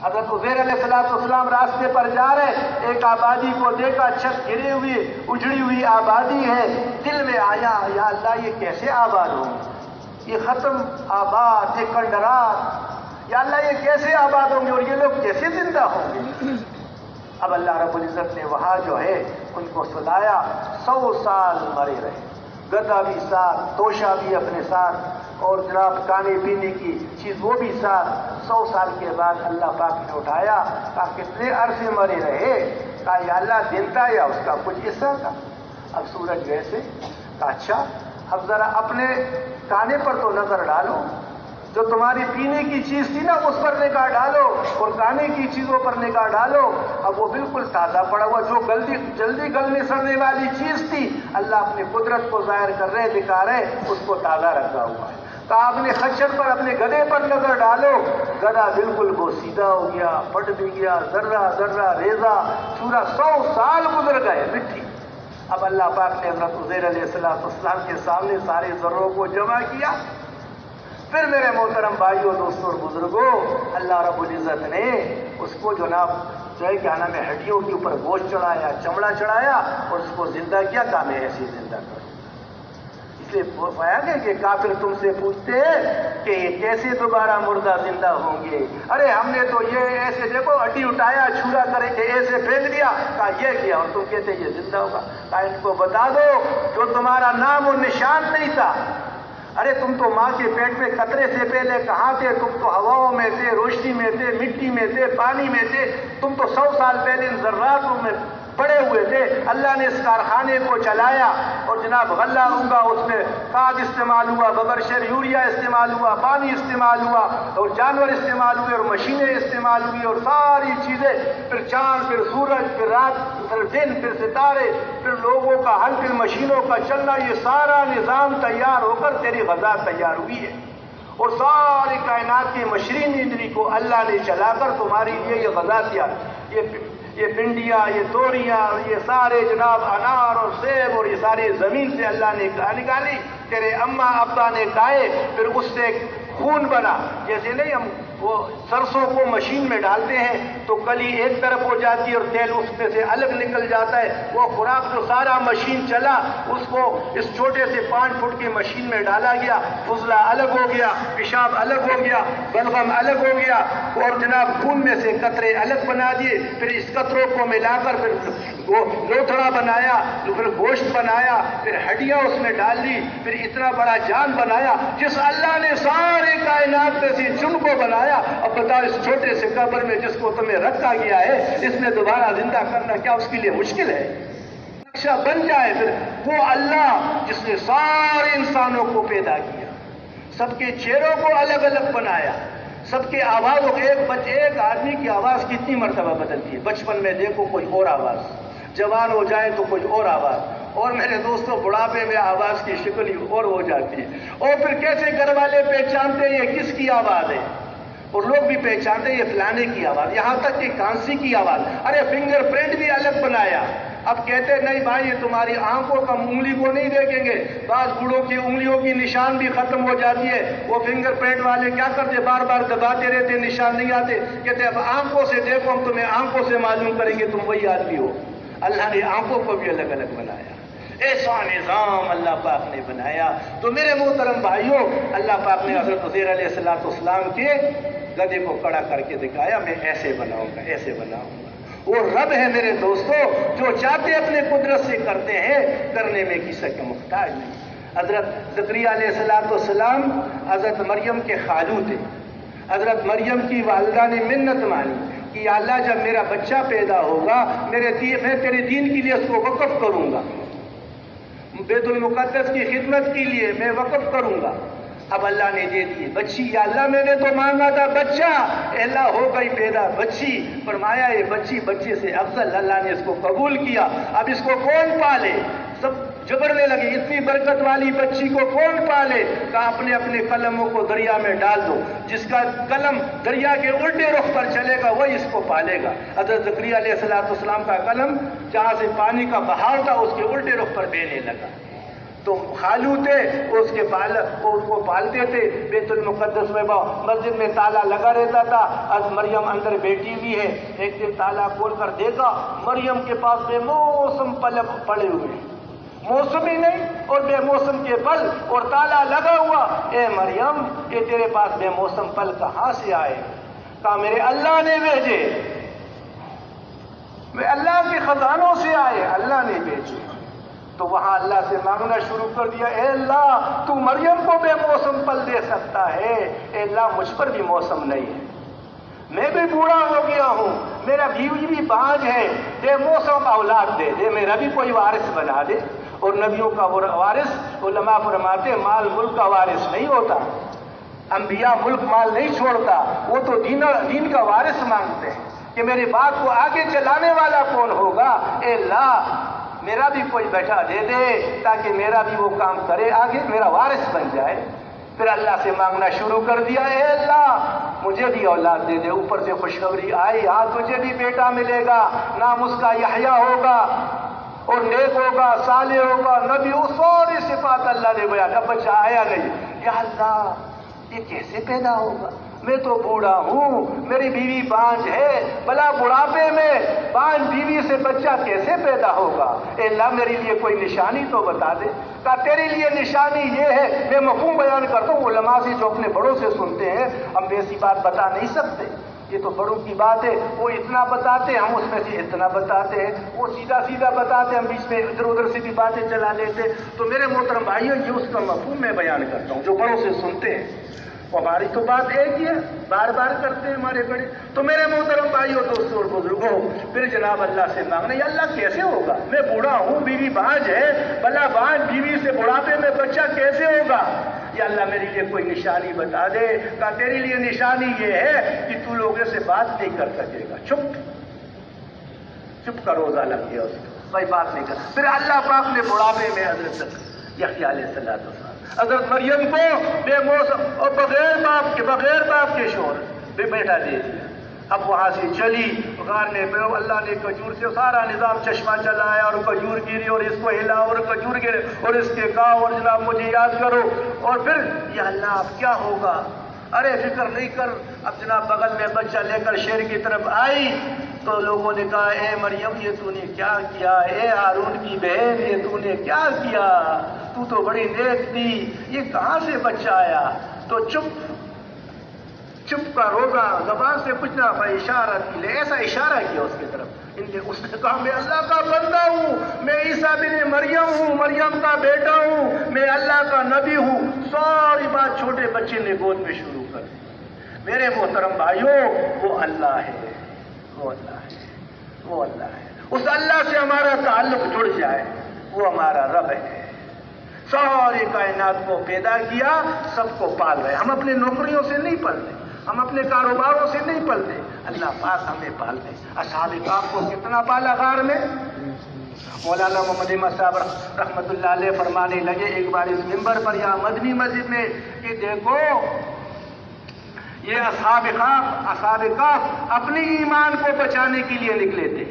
حضرت عزیر علیہ السلام راستے پر جا رہے، ایک آبادی کو دیکھا، چھت گری ہوئی اجڑی ہوئی آبادی ہے۔ دل میں آیا یا اللہ یہ کیسے آباد ہوگی، یہ ختم آباد، یہ کنڈرات، یا اللہ یہ کیسے آباد ہوں گے اور یہ لوگ کیسے زندہ ہوں گے؟ اب اللہ رب العزت نے وہاں جو ہے ان کو سلایا، 100 سال مرے رہے، گدھا بھی ساتھ، توشا بھی اپنے ساتھ، اور جناب کھانے پینے کی چیز وہ بھی ساتھ۔ 100 سال کے بعد اللہ پاک نے اٹھایا، کہا کتنے عرصے مرے رہے؟ کہا یا اللہ دن تھا یا اس کا کچھ حصہ تھا؟ اب سورج ویسے؟ کہا اچھا اب ذرا اپنے کھانے پر تو نظر ڈالو، جو تمہاری پینے کی چیز تھی نا اس پر نگاہ ڈالو، اور کھانے کی چیزوں پر نگاہ ڈالو، اب وہ بالکل تازہ پڑا ہوا، جو جلدی گلنے سڑنے والی چیز تھی اللہ اپنی قدرت کو ظاہر کر رہے، دکھا رہے، اس کو تازہ رکھا ہوا ہے۔ کہا اپنے خچر پر، اپنے گدھے پر نظر ڈالو، گدھا بالکل وہ سیدھا ہو گیا، پٹ بھی گیا، ذرہ ریزہ چورا، 100 سال گزر گئے مٹی۔ اب اللہ پاک نے حضرت عزیر علیہ السلام کے سامنے سارے ذروں کو جمع کیا۔ پھر میرے محترم بھائیوں، دوستوں اور بزرگوں، اللہ رب العزت نے اس کو جناب جو ہے کیا نام ہے ہڈیوں کے اوپر گوشت چڑھایا، چمڑا چڑھایا، اور اس کو زندہ کیا، کہا میں ایسے زندہ کروں۔ اس لیے پایا گیا کہ کافر تم سے پوچھتے ہیں کہ یہ کیسے دوبارہ مردہ زندہ ہوں گے؟ ارے ہم نے تو یہ ایسے دیکھو ہڈی اٹھایا، چھوڑا کرے کہ ایسے پھینک دیا، کہا یہ کیا، اور تم کہتے یہ زندہ ہوگا؟ کہا ان کو بتا دو جو تمہارا نام و نشان نہیں تھا، ارے تم تو ماں کے پیٹ میں قطرے سے پہلے کہاں تھے؟ تم تو ہواؤں میں تھے، روشنی میں تھے، مٹی میں تھے، پانی میں تھے، تم تو 100 سال پہلے ان ذراتوں میں پڑے ہوئے تھے۔ اللہ نے اس کارخانے کو چلایا، اور جناب غلہ ہوں گا، اس میں کھاد استعمال ہوا، ببرشر یوریا استعمال ہوا، پانی استعمال ہوا، اور جانور استعمال ہوئے، اور مشینیں استعمال ہوئی، اور ساری چیزیں، پھر چاند، پھر سورج، پھر رات، پھر دن، پھر ستارے، پھر لوگوں کا حل، پھر مشینوں کا چلنا، یہ سارا نظام تیار ہو کر تیری غذا تیار ہوئی ہے۔ اور ساری کائنات کی مشینری کو اللہ نے چلا کر تمہارے لیے یہ غذا تیار، یہ پنڈیاں، یہ توریاں، یہ سارے جناب انار اور سیب، اور یہ ساری زمین سے اللہ نے نکالی، تیرے اماں ابا نے کھائے، پھر اس سے خون بنا. جیسے نہیں ہم وہ سرسوں کو مشین میں ڈالتے ہیں تو کلی ایک طرف ہو جاتی ہے اور تیل اس میں سے الگ نکل جاتا ہے. وہ خوراک جو سارا مشین چلا اس کو اس چھوٹے سے 5 فٹ کی مشین میں ڈالا گیا, فضلہ الگ ہو گیا, پیشاب الگ ہو گیا, بلغم الگ ہو گیا, اور جناب خون میں سے قطرے الگ بنا دیے. پھر اس قطروں کو ملا کر پھر وہ لوتھڑا بنایا, پھر گوشت بنایا, پھر ہڈیاں اس میں ڈال دی, پھر اتنا بڑا جان بنایا. جس اللہ نے سارے کائنات میں سے جن کو بنایا, اب بتاؤ اس چھوٹے سے قبر میں جس کو تمہیں رکھا گیا ہے اس میں دوبارہ زندہ کرنا کیا اس کے لیے مشکل ہے؟ نقشہ بن جائے. پھر وہ اللہ جس نے سارے انسانوں کو پیدا کیا, سب کے چہروں کو الگ الگ بنایا, سب کے آوازوں ایک آدمی کی آواز کتنی مرتبہ بدلتی ہے. بچپن میں دیکھو کوئی اور آواز, جوان ہو جائے تو کوئی اور آواز, اور میرے دوستوں بڑھاپے میں آواز کی شکل ہی اور ہو جاتی ہے. اور پھر کیسے گھر والے پہچانتے ہیں یہ کس کی آواز ہے, اور لوگ بھی پہچانتے ہیں یہ فلانے کی آواز, یہاں تک کہ کانسی کی آواز. ارے فنگر پرنٹ بھی الگ بنایا. اب کہتے نہیں بھائی یہ تمہاری آنکھوں کا انگلی کو نہیں دیکھیں گے, بعض بوڑھوں کی انگلیوں کی نشان بھی ختم ہو جاتی ہے. وہ فنگر پرنٹ والے کیا کرتے, بار بار دباتے رہتے, نشان نہیں آتے. کہتے اب آنکھوں سے دیکھو, ہم تمہیں آنکھوں سے معلوم کریں گے تم وہی آدمی ہو. اللہ نے آنکھوں کو بھی الگ الگ بنایا. ایسا نظام اللہ پاک نے بنایا. تو میرے محترم بھائیوں, اللہ پاک نے حضرت عزیر علیہ السلام کے گدھے کو کھڑا کر کے دکھایا, میں ایسے بناؤں گا, ایسے بناؤں گا. وہ رب ہے میرے دوستوں, جو چاہتے اپنے قدرت سے کرتے ہیں, کرنے میں کسی کے محتاج نہیں. حضرت زکریا علیہ السلام حضرت مریم کے خالو تھے. حضرت مریم کی والدہ نے منت مانی کہ یا اللہ جب میرا بچہ پیدا ہوگا میں تیرے دین کے لیے اس کو وقف کروں گا, بیت المقدس کی خدمت کے لیے میں وقف کروں گا. اب اللہ نے دے دی بچی. یا اللہ میں نے تو مانگا تھا بچہ, اللہ ہو گئی پیدا بچی. فرمایا یہ بچے سے افضل, اللہ نے اس کو قبول کیا. اب اس کو کون پالے؟ سب جبرنے لگے, اتنی برکت والی بچی کو کون پالے؟ کہا اپنے اپنے قلموں کو دریا میں ڈال دو, جس کا قلم دریا کے الٹے رخ پر چلے گا وہی اس کو پالے گا. حضرت زکریا علیہ السلام کا قلم جہاں سے پانی کا بہاؤ تھا اس کے الٹے رخ پر بہنے لگا. تو خالو تھے اس کو پالتے تھے. بیت المقدس میں مسجد میں تالا لگا رہتا تھا. آج مریم اندر بیٹھی ہوئی ہے, ایک دن تالا کھول کر دیکھا مریم کے پاس بے موسم پل پڑے ہوئے, موسم ہی نہیں اور بے موسم کے پل, اور تالا لگا ہوا. اے مریم یہ تیرے پاس بے موسم پل کہاں سے آئے؟ کہا میرے اللہ نے بھیجے, میں اللہ کے خزانوں سے آئے, اللہ نے بھیجے. تو وہاں اللہ سے مانگنا شروع کر دیا, اے اللہ تو مریم کو بے موسم پل دے سکتا ہے, اے اللہ مجھ پر بھی موسم نہیں ہے, میں بھی بوڑھا ہو گیا ہوں, میرا بیوی بھی بانج ہے, بے موسم اولاد دے دے, میرا بھی کوئی وارث بنا دے. اور نبیوں کا وارث, علماء فرماتے مال ملک کا وارث نہیں ہوتا, انبیاء ملک مال نہیں چھوڑتا, وہ تو دین کا وارث مانگتے ہیں کہ میری بات کو آگے چلانے والا کون ہوگا. اے اللہ میرا بھی کوئی بیٹا دے دے تاکہ میرا بھی وہ کام کرے, آگے میرا وارث بن جائے. پھر اللہ سے مانگنا شروع کر دیا, اے اللہ مجھے بھی اولاد دے دے. اوپر سے خوشخبری آئی, ہاں تجھے بھی بیٹا ملے گا, نام اس کا یحییٰ ہوگا, اور نیک ہوگا, صالح ہوگا, نبی, وہ ساری صفات اللہ نے بیان. اب بچہ آیا نہیں, یا اللہ یہ کیسے پیدا ہوگا, میں تو بوڑھا ہوں, میری بیوی بانج ہے, بلا بڑھاپے میں بانج بیوی سے بچہ کیسے پیدا ہوگا. اے اللہ میرے لیے کوئی نشانی تو بتا دے. کہا تیرے لیے نشانی یہ ہے, میں مفہوم بیان کرتا ہوں, علماء سے جو اپنے بڑوں سے سنتے ہیں, ہم ایسی بات بتا نہیں سکتے, یہ تو بڑوں کی بات ہے, وہ اتنا بتاتے ہم اس میں سے اتنا بتاتے ہیں, وہ سیدھا سیدھا بتاتے ہم بیچ میں ادھر ادھر سے بھی باتیں چلا لیتے. تو میرے محترم بھائیوں یہ اس کا مفہوم میں بیان کرتا ہوں جو بڑوں سے سنتے ہیں. ہماری تو بات ایک ہی ہے, بار بار کرتے ہیں ہمارے بڑے. تو میرے محترم بھائیوں دوستوں اور بزرگوں, پھر جناب اللہ سے مانگنا, یا اللہ کیسے ہوگا, میں بوڑھا ہوں, بیوی بانج ہے, بلا بانج بیوی سے بڑھاپے میں بچہ کیسے ہوگا. یا اللہ میرے لیے کوئی نشانی بتا دے. کہا تیرے لیے نشانی یہ ہے کہ تو لوگوں سے بات نہیں کر سکے گا, چپ کا روزہ لگ گیا اس کو, بھائی بات نہیں کر. پھر اللہ پاک نے بڑھاپے میں حضرت یحییٰ علیہ السلام حضرت مریم کو بے موسم اور بغیر باپ کے شوہر بے بیٹا دے دیا. اب وہاں سے چلی غار نے, اللہ نے کھجور سے سارا نظام چشمہ چلایا, اور کھجور گری اور اس کو ہلا اور کھجور گرے اور اس کے کہا اور جناب مجھے یاد کرو. اور پھر یا اللہ اب کیا ہوگا, ارے فکر نہیں کر. اب جناب بغل میں بچہ لے کر شیر کی طرف آئی تو لوگوں نے کہا اے مریم یہ تو نے کیا کیا, اے ہارون کی بہن یہ تو نے کیا کیا, تو تو بڑی نیک تھی, یہ کہاں سے بچہ آیا؟ تو چپ کا روزہ زبان سے کچھ نہ اشارہ کی لے, ایسا اشارہ کیا اس کی طرف. اس نے کہا میں اللہ کا بندہ ہوں, میں عیسیٰ بن مریم ہوں, مریم کا بیٹا ہوں, میں اللہ کا نبی ہوں. ساری بات چھوٹے بچے نے گود میں شروع کر دی. میرے محترم بھائیوں, وہ اللہ ہے, وہ اللہ ہے, وہ اللہ ہے. اس اللہ سے ہمارا تعلق جڑ جائے, وہ ہمارا رب ہے. ساری کائنات کو پیدا کیا, سب کو پال رہے. ہم اپنے نوکریوں سے نہیں پلتے, ہم اپنے کاروباروں سے نہیں پلتے, اللہ پاک ہمیں پالتے. اصحاب کہف کو کتنا پالا غار میں. مولانا محمد احمد صاحب رحمۃ اللہ علیہ فرمانے لگے ایک بار اس منبر پر یا مدنی مسجد میں کہ دیکھو یہ اصحاب کہف اپنی ایمان کو بچانے کے لیے نکلے تھے.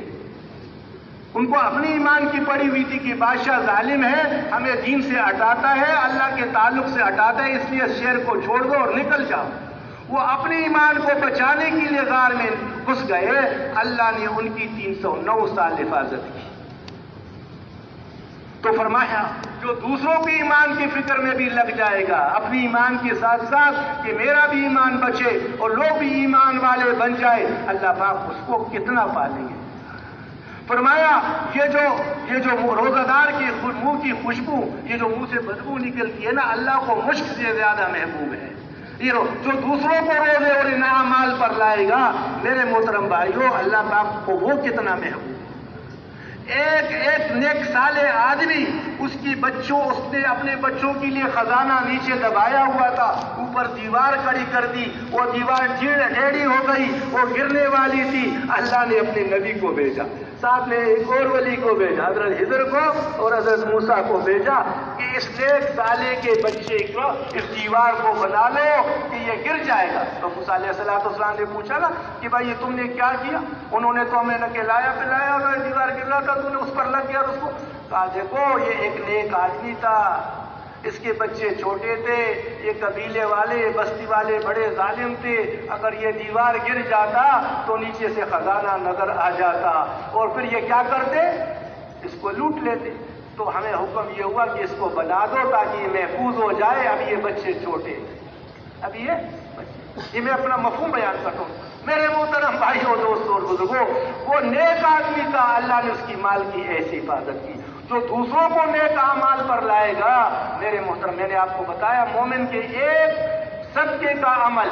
ان کو اپنی ایمان کی پڑی ہوئی تھی کہ بادشاہ ظالم ہے, ہمیں دین سے ہٹاتا ہے, اللہ کے تعلق سے ہٹاتا ہے, اس لیے شہر کو چھوڑ دو اور نکل جاؤ. وہ اپنے ایمان کو بچانے کے لیے غار میں گھس گئے. اللہ نے ان کی 309 سال حفاظت کی. تو فرمایا جو دوسروں کے ایمان کی فکر میں بھی لگ جائے گا, اپنی ایمان کے ساتھ ساتھ کہ میرا بھی ایمان بچے اور لوگ بھی ایمان والے بن جائے, اللہ پاک اس کو کتنا پالیں گے. فرمایا یہ جو روزہ دار کے منہ کی خوشبو, یہ جو منہ سے بدبو نکلتی ہے نا, اللہ کو مشک سے زیادہ محبوب ہے. یہ جو دوسروں کو روزے اور ان اعمال پر لائے گا, میرے محترم بھائیوں, اللہ پاک کو وہ کتنا محبوب. ایک نیک صالح آدمی, اس نے اپنے بچوں کے لیے خزانہ نیچے دبایا ہوا تھا, اوپر دیوار کھڑی کر دی, وہ دیوار ٹیڑھی ہو گئی, وہ گرنے والی تھی. اللہ نے اپنے نبی کو بھیجا, ساتھ میں ایک اور ولی کو بھیجا, حضرت خضر کو اور حضرت موسیٰ کو بھیجا کہ اس نیک صالح کے بچے کو اس دیوار کو بنا لو کہ یہ گر جائے گا. تو موسیٰ علیہ السلام نے پوچھا نا کہ بھائی یہ تم نے کیا کیا؟ انہوں نے تو ہمیں نہ کھلایا پلایا, اور دیوار گر رہا تھا تو نے اس پر لگ گیا. اور اس کو کہا دیکھو یہ ایک نیک آدمی تھا, اس کے بچے چھوٹے تھے, یہ قبیلے والے بستی والے بڑے ظالم تھے, اگر یہ دیوار گر جاتا تو نیچے سے خزانہ نظر آ جاتا, اور پھر یہ کیا کرتے, اس کو لوٹ لیتے. تو ہمیں حکم یہ ہوا کہ اس کو بنا دو تاکہ یہ محفوظ ہو جائے. اب یہ بچے چھوٹے, اب یہ میں اپنا مفہوم بیان کرتا ہوں. میرے محترم بھائیوں دوستوں اور بزرگوں, وہ نیک آدمی تھا, اللہ نے اس کی مال کی ایسی حفاظت کی. جو دوسروں کو نیک اعمال پر لائے گا, میرے محترم میں نے آپ کو بتایا مومن کے ایک صدقے کا عمل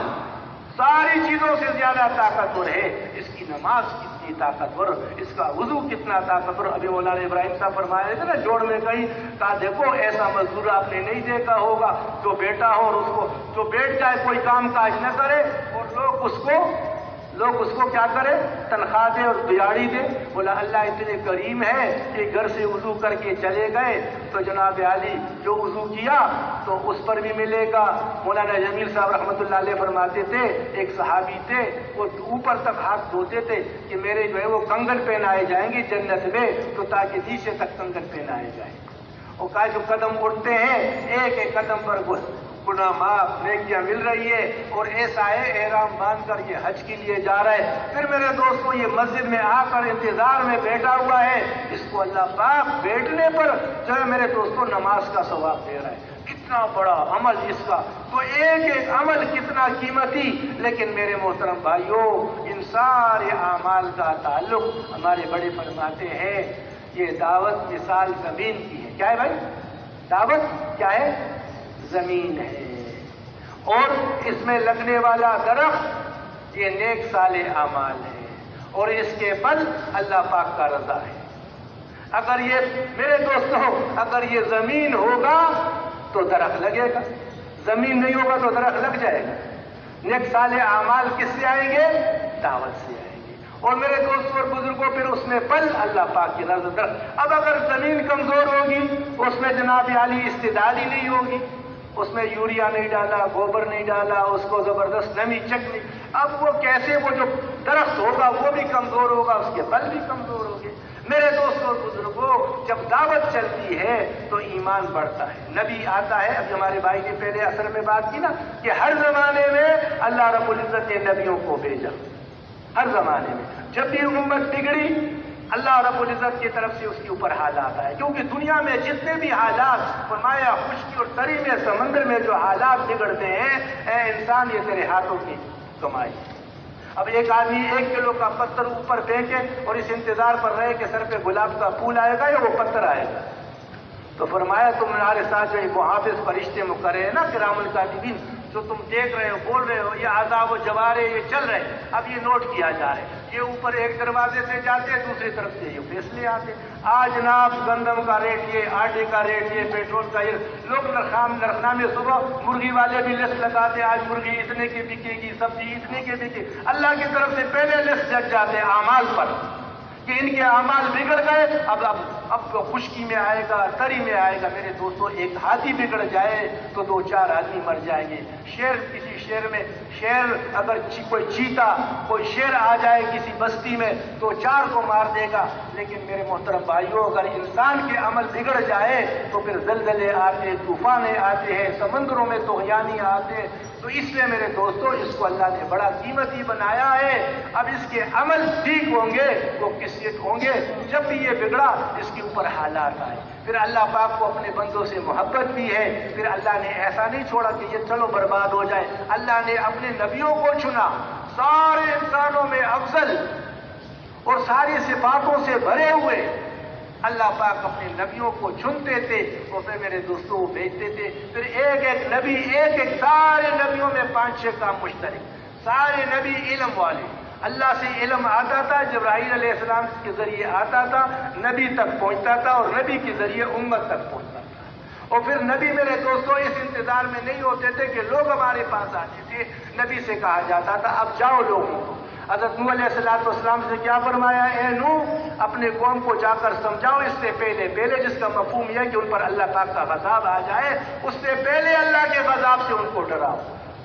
ساری چیزوں سے زیادہ طاقتور ہے. اس کی نماز کتنی طاقتور, اس کا وضو کتنا طاقتور. ابھی مولانا ابراہیم صاحب فرمایا تھے نا جوڑ میں کہیں, کہا دیکھو ایسا مزدور آپ نے نہیں دیکھا ہوگا جو بیٹا ہو اور اس کو جو بیٹھ جائے کوئی کام کاج نہ کرے, اور لوگ اس کو کیا کرے, تنخواہ دے اور دیہڑی دے. بولا اللہ اتنے کریم ہے کہ گھر سے وضو کر کے چلے گئے تو جناب علی جو وضو کیا تو اس پر بھی ملے گا. مولانا جمیل صاحب رحمۃ اللہ علیہ فرماتے تھے, ایک صحابی تھے, وہ اوپر تک ہاتھ دھوتے تھے کہ میرے جو ہے وہ کنگن پہنائے جائیں گے جنت میں, تو تاکہ نیچے تک کنگن پہنائے جائیں. اور کہا جو قدم اٹھتے ہیں ایک ایک قدم پر گناہ معاف, نیکیاں مل رہی ہے, اور ایسا ہے احرام باندھ کر یہ حج کے لیے جا رہا ہے. پھر میرے دوستوں یہ مسجد میں آ کر انتظار میں بیٹھا ہوا ہے, اس کو اللہ پاک بیٹھنے پر جو ہے میرے دوستوں نماز کا ثواب دے رہا ہے. کتنا بڑا عمل اس کا, تو ایک ایک عمل کتنا قیمتی. لیکن میرے محترم بھائیوں, ان سارے اعمال کا تعلق ہمارے بڑے فرماتے ہیں یہ دعوت مثال زمین کی ہے. کیا ہے بھائی, دعوت کیا ہے, زمین ہے, اور اس میں لگنے والا درخت یہ نیک صالح اعمال ہے, اور اس کے پھل اللہ پاک کا رضا ہے. اگر یہ میرے دوستوں اگر یہ زمین ہوگا تو درخت لگے گا, زمین نہیں ہوگا تو درخت لگ جائے گا. نیک صالح اعمال کس سے آئیں گے, دعوت سے آئیں گے. اور میرے دوستوں اور بزرگوں پھر اس میں پھل اللہ پاک کی رضا درخت. اب اگر زمین کمزور ہوگی, اس میں جناب عالی استعداد ہی نہیں ہوگی, اس میں یوریا نہیں ڈالا, گوبر نہیں ڈالا, اس کو زبردست نمی چکنی, اب وہ کیسے, وہ جو درخت ہوگا وہ بھی کمزور ہوگا, اس کے پھل بھی کمزور ہوں گے. میرے دوستوں اور بزرگوں, جب دعوت چلتی ہے تو ایمان بڑھتا ہے, نبی آتا ہے. اب ہمارے بھائی نے پہلے اثر میں بات کی نا کہ ہر زمانے میں اللہ رب العزت نے نبیوں کو بھیجا ہر زمانے میں. جب بھی امت بگڑی اللہ رب العزت کی طرف سے اس کے اوپر حالات آئے. کیونکہ دنیا میں جتنے بھی حالات فرمایا خشکی اور تری میں سمندر میں جو حالات بگڑتے ہیں اے انسان یہ تیرے ہاتھوں کی کمائی. اب ایک آدمی 1 کلو کا پتھر اوپر پھینکے اور اس انتظار پر رہے کہ سر پہ گلاب کا پھول آئے گا یا وہ پتھر آئے گا. تو فرمایا تمہارے ساتھ جو محافظ فرشتے مقرر ہیں نا کرام الکاتبین جو تم دیکھ رہے ہو بول رہے ہو یہ عذاب و جوارے یہ چل رہے ہیں اب یہ نوٹ کیا جا رہا ہے. یہ اوپر ایک دروازے سے جاتے ہیں دوسری طرف سے یہ فیصلے آتے. آج جناب گندم کا ریٹ یہ آٹے کا ریٹ یہ پیٹرول کا یہ لوگ نرخنامے صبح مرغی والے بھی لسٹ لگاتے آج مرغی اتنے کی بکے گی سبزی اتنے کی بکے. اللہ کی طرف سے پہلے لسٹ لگ جاتے ہیں اعمال پر کہ ان کے اعمال بگڑ گئے. اب تو خشکی میں آئے گا تری میں آئے گا. میرے دوستوں ایک ہاتھی بگڑ جائے تو 2-4 آدمی مر جائیں گے. کسی شہر میں شیر اگر کوئی چیتا کوئی شیر آ جائے کسی بستی میں تو 4 کو مار دے گا. لیکن میرے محترم بھائیوں اگر انسان کے عمل بگڑ جائے تو پھر زلزلے آتے طوفانیں آتے ہیں سمندروں میں طغیانی آتے. تو اس لیے میرے دوستوں اس کو اللہ نے بڑا قیمتی بنایا ہے. اب اس کے عمل ٹھیک ہوں گے وہ کس ہوں گے جب بھی یہ بگڑا اس کے اوپر حالات آئے. پھر اللہ پاک کو اپنے بندوں سے محبت بھی ہے. پھر اللہ نے ایسا نہیں چھوڑا کہ یہ چلو برباد ہو جائے. اللہ نے اپنے نبیوں کو چنا سارے انسانوں میں افضل اور ساری صفاتوں سے بھرے ہوئے. اللہ پاک اپنے نبیوں کو چنتے تھے اور پھر میرے دوستوں کو بھیجتے تھے. پھر ایک نبی ایک سارے نبیوں میں 5-6 کام مشترک. سارے نبی علم والے اللہ سے علم آتا تھا جبرائیل علیہ السلام کے ذریعے آتا تھا نبی تک پہنچتا تھا اور نبی کے ذریعے امت تک پہنچتا تھا. اور پھر نبی میرے دوستوں اس انتظار میں نہیں ہوتے تھے کہ لوگ ہمارے پاس آتے تھے. نبی سے کہا جاتا تھا اب جاؤ لوگوں کو. حضرت نوح علیہ السلام سے کیا فرمایا اے نوح اپنے قوم کو جا کر سمجھاؤ اس سے پہلے جس کا مفہوم یہ ہے کہ ان پر اللہ پاک کا غضب آ جائے اس سے پہلے اللہ کے غضب سے ان کو ڈراؤ.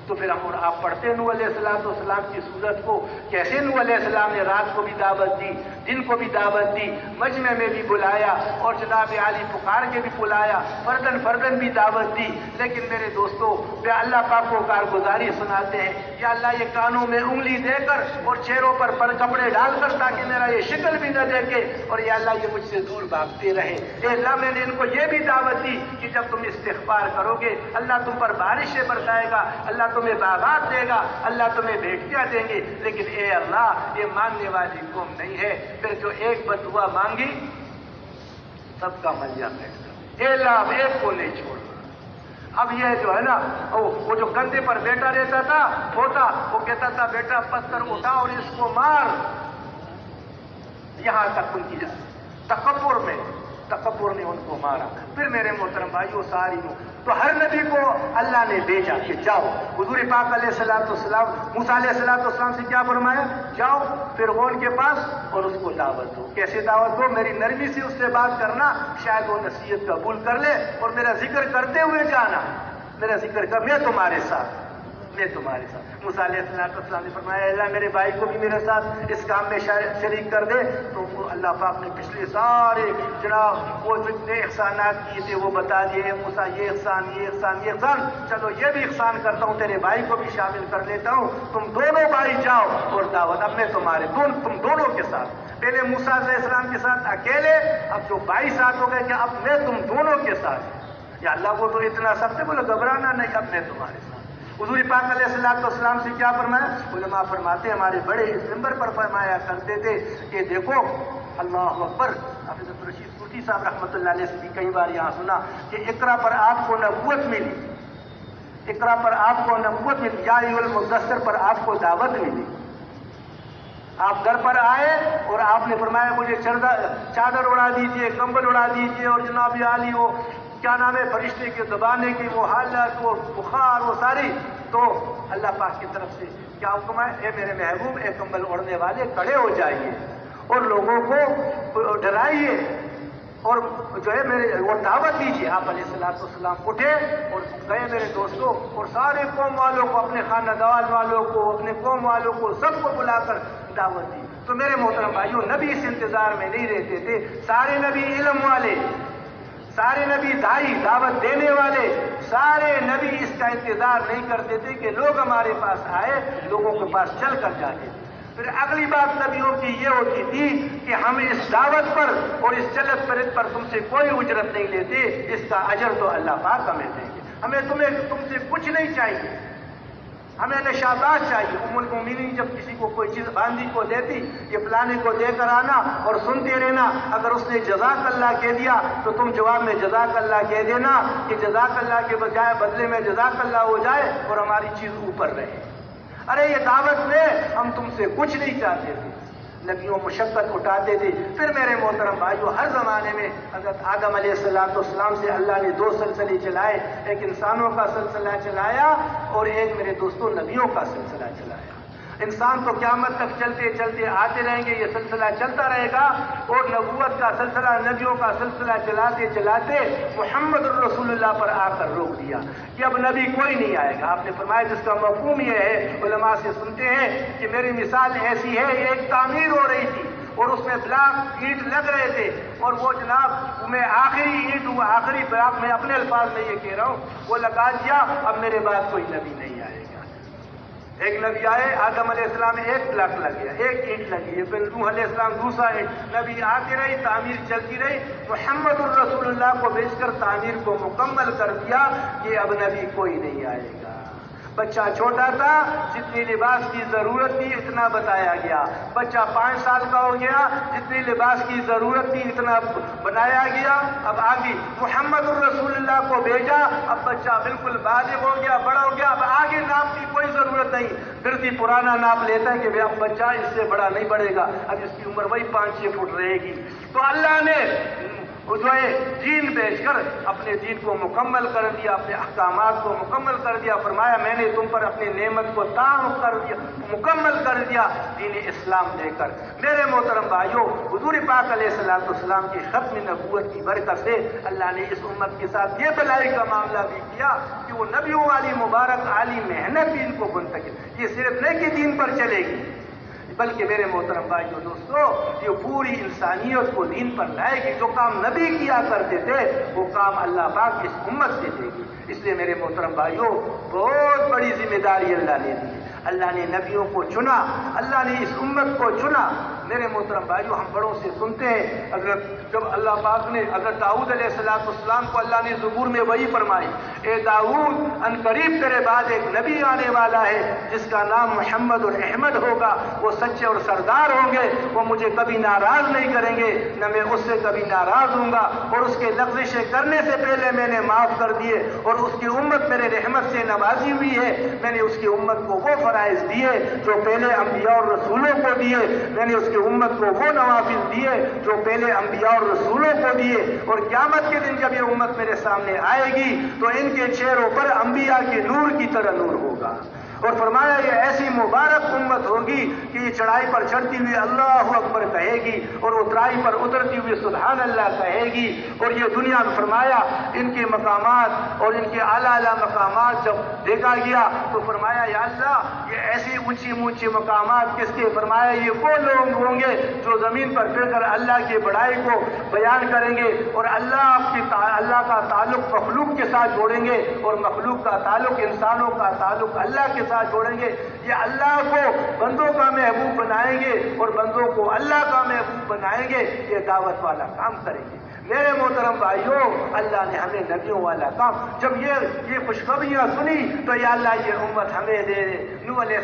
تو پھر ہم آپ پڑھتے ہیں نوح علیہ السلام کی صورت کو کیسے نوح علیہ السلام نے رات کو بھی دعوت دی دن کو بھی دعوت دی مجمع میں بھی بلایا اور جناب عالی پکار کے بھی بلایا فردن بھی دعوت دی. لیکن میرے دوستو اللہ پاک کو کارگزاری سناتے ہیں یا اللہ یہ کانوں میں انگلی دے کر اور چہروں پر کپڑے ڈال کر تاکہ میرا یہ شکل بھی نہ دیکھے اور یا اللہ یہ مجھ سے دور بھاگتے رہے. اے اللہ میں نے ان کو یہ بھی دعوت دی کہ جب تم استغفار کرو گے اللہ تم پر بارشیں برسائے گا اللہ تمہیں باغات دے گا اللہ تمہیں بیٹیاں دیں گے. لیکن اے اللہ یہ ماننے والی قوم نہیں ہے. پھر جو ایک بدعا مانگی سب کا ملیا بیٹھ گیا. اے اللہ اب ایک کو نہیں چھوڑنا. اب یہ جو ہے نا وہ جو کندھے پر بیٹا رہتا تھا ہوتا وہ کہتا تھا بیٹا پتھر اٹھا اور اس کو مار. یہاں تک ان کی تکبر نے ان کو مارا. پھر میرے محترم بھائیو ساری تو ہر نبی کو اللہ نے بھیجا کہ جاؤ. حضور پاک علیہ السلام موسیٰ علیہ السلام سے کیا فرمایا جاؤ فرعون کے پاس اور اس کو دعوت دو. کیسے دعوت دو؟ میری نرمی سے اس سے بات کرنا شاید وہ نصیحت قبول کر لے اور میرا ذکر کرتے ہوئے جانا. میرا ذکر کر میں تمہارے ساتھ. موسیٰ علیہ السلام نے فرمایا اللہ میرے بھائی کو بھی میرے ساتھ اس کام میں شریک کر دے. تو اللہ پاک نے پچھلے سارے جناب وہ جتنے احسانات کیے تھے وہ بتا دیے. موسیٰ یہ احسان چلو یہ بھی احسان کرتا ہوں تیرے بھائی کو بھی شامل کر لیتا ہوں. تم دونوں بھائی جاؤ اور دعوت اب میں تم دونوں کے ساتھ. پہلے موسیٰ علیہ السلام کے ساتھ اکیلے اب جو 22 ساتھ ہو گئے کہ اب میں تم دونوں کے ساتھ. یا اللہ کو تو اتنا سب سے بولے گھبرانا نہیں اب میں تمہارے ساتھ. حضور پاک علیہ السلام سے کیا فرمایا؟ علماء فرماتے ہمارے بڑے اس منبر پر فرمایا کرتے تھے کہ دیکھو اللہ اکبر. حافظ رشید صوفی صاحب رحمۃ اللہ علیہ سے بھی کئی بار یہاں سنا کہ اقرا پر آپ کو نبوت ملی. یا ایھا المدثر پر آپ کو دعوت ملی. آپ گھر پر آئے اور آپ نے فرمایا مجھے چادر اڑا دیجئے کمبل اڑا دیجئے اور جناب عالی وہ کیا نام ہے فرشتے کے دبانے کی وہ حالت وہ بخار وہ ساری. تو اللہ پاک کی طرف سے کیا حکم ہے اے میرے محبوب اے کمبل اوڑھنے والے کھڑے ہو جائیے اور لوگوں کو ڈرائیے اور جو ہے میرے وہ دعوت دیجیے. آپ علیہ السلام اٹھے اور گئے میرے دوستوں اور سارے قوم والوں کو اپنے خاندان والوں کو اپنے قوم والوں کو سب کو بلا کر دعوت دی. تو میرے محترم بھائیوں نبی اس انتظار میں نہیں رہتے تھے. سارے نبی علم والے سارے نبی دائی دعوت دینے والے سارے نبی اس کا انتظار نہیں کرتے تھے کہ لوگ ہمارے پاس آئے، لوگوں کے پاس چل کر جاتے تھے۔ پھر اگلی بات نبیوں کی یہ ہوتی تھی کہ ہم اس دعوت پر اور اس چلت پرت پر تم سے کوئی اجرت نہیں لیتے، اس کا اجر تو اللہ پاک ہمیں دیں گے، ہمیں تم سے کچھ نہیں چاہیے، ہمیں نشاطات چاہیے۔ ام المومنین جب کسی کو کوئی چیز باندھی کو دیتی کہ فلانے کو دے کر آنا اور سنتے رہنا، اگر اس نے جزاک اللہ کہہ دیا تو تم جواب میں جزاک اللہ کہہ دینا کہ جزاک اللہ کے بجائے بدلے میں جزاک اللہ ہو جائے اور ہماری چیز اوپر رہے۔ ارے یہ دعوت میں ہم تم سے کچھ نہیں چاہتے تھے، نبیوں مشقت اٹھاتے تھے۔ پھر میرے محترم بھائیو، ہر زمانے میں حضرت آدم علیہ السلام سے اللہ نے دو سلسلے چلائے، ایک انسانوں کا سلسلہ چلایا اور ایک میرے دوستوں نبیوں کا سلسلہ چلایا۔ انسان تو قیامت تک چلتے چلتے آتے رہیں گے، یہ سلسلہ چلتا رہے گا، اور نبوت کا سلسلہ نبیوں کا سلسلہ چلاتے چلاتے محمد الرسول اللہ پر آ کر روک دیا کہ اب نبی کوئی نہیں آئے گا۔ آپ نے فرمایا جس کا مفہوم یہ ہے، علماء سے سنتے ہیں کہ میری مثال ایسی ہے، ایک تعمیر ہو رہی تھی اور اس میں بلاک اینٹ لگ رہے تھے، اور وہ جناب میں آخری اینٹ ہوا، آخری بلاک، میں اپنے الفاظ میں یہ کہہ رہا ہوں، وہ لگا دیا، اب میرے بعد کوئی نبی نہیں آئے گا۔ ایک نبی آئے، آدم علیہ السلام ایک بلاک لگ گیا، ایک اینٹ لگی ہے، پھر نوح علیہ السلام دوسرا اینٹ، نبی آتی رہی، تعمیر چلتی رہی، محمد الرسول اللہ کو بھیج کر تعمیر کو مکمل کر دیا کہ اب نبی کوئی نہیں آئے گا۔ بچہ چھوٹا تھا، جتنی لباس کی ضرورت تھی اتنا بتایا گیا، بچہ 5 سال کا ہو گیا، جتنی لباس کی ضرورت تھی اتنا بنایا گیا، اب آگے محمد الرسول اللہ کو بھیجا، اب بچہ بالکل بالغ ہو گیا، بڑا ہو گیا، اب آگے ناپ کی کوئی ضرورت نہیں، پھر بھی پرانا ناپ لیتا ہے کہ اب بچہ اس سے بڑا نہیں بڑھے گا، اب اس کی عمر وہی 5-6 فٹ رہے گی۔ تو اللہ نے جو ہے دین بھیج کر اپنے دین کو مکمل کر دیا، اپنے احکامات کو مکمل کر دیا، فرمایا میں نے تم پر اپنی نعمت کو تام کر دیا، مکمل کر دیا دین اسلام دے کر۔ میرے محترم بھائیوں، حضور پاک علیہ السلام کی ختم نبوت کی برکت سے اللہ نے اس امت کے ساتھ یہ بلائی کا معاملہ بھی کیا کہ وہ نبیوں والی مبارک عالی محنت دین کو منتقل، یہ صرف نہیں کہ دین پر چلے گی، بلکہ میرے محترم بھائیو دوستو، یہ پوری انسانیت کو دین پر لائے گی۔ جو کام نبی کیا کرتے تھے وہ کام اللہ پاک اس امت سے دے گی۔ اس لیے میرے محترم بھائیو، بہت بڑی ذمہ داری اللہ نے دی، اللہ نے نبیوں کو چنا، اللہ نے اس امت کو چنا۔ میرے محترم بھائیو، ہم بڑوں سے سنتے ہیں، جب اللہ پاک نے حضرت داؤد علیہ السلام کو اللہ نے زبور میں وہی فرمائی، اے داؤد، ان قریب تیرے بعد ایک نبی آنے والا ہے جس کا نام محمد احمد ہوگا، وہ سچے اور سردار ہوں گے، وہ مجھے کبھی ناراض نہیں کریں گے، نہ میں اس سے کبھی ناراض ہوں گا، اور اس کے لغزشیں کرنے سے پہلے میں نے معاف کر دیے، اور اس کی امت میرے رحمت سے نوازی ہوئی ہے، میں نے اس کی امت کو وہ فرائض دیے جو پہلے انبیاء اور رسولوں کو دیے، میں نے اس کی امت کو وہ نوافل دیے جو پہلے انبیاء اور رسولوں کو دیے، اور قیامت کے دن جب یہ امت میرے سامنے آئے گی تو ان کے چہروں پر انبیاء کے نور کی طرح نور ہوگا، اور فرمایا یہ ایسی مبارک امت ہوگی کہ یہ چڑھائی پر چڑھتی ہوئی اللہ اکبر کہے گی، اور اترائی پر اترتی ہوئی سبحان اللہ کہے گی، اور یہ دنیا میں فرمایا ان کے مقامات اور ان کے اعلیٰ اعلیٰ مقامات جب دیکھا گیا تو فرمایا یا اللہ یہ ایسی اونچی اونچی مقامات کس کے؟ فرمایا یہ وہ لوگ ہوں گے جو زمین پر پھر کر اللہ کی بڑائی کو بیان کریں گے، اور اللہ کا تعلق مخلوق کے ساتھ جوڑیں گے، اور مخلوق کا تعلق انسانوں کا تعلق اللہ کے ساتھ جوڑیں گے، یہ اللہ کو بندوں کا محبوب بنائیں گے اور بندوں کو اللہ کا محبوب بنائیں گے، یہ دعوت والا کام کریں گے۔ میرے محترم بھائیوں، اللہ نے ہمیں نبیوں والا کام، جب یہ خوشخبریاں سنی تو یا اللہ یہ امت ہمیں دے دے۔ نوح علیہ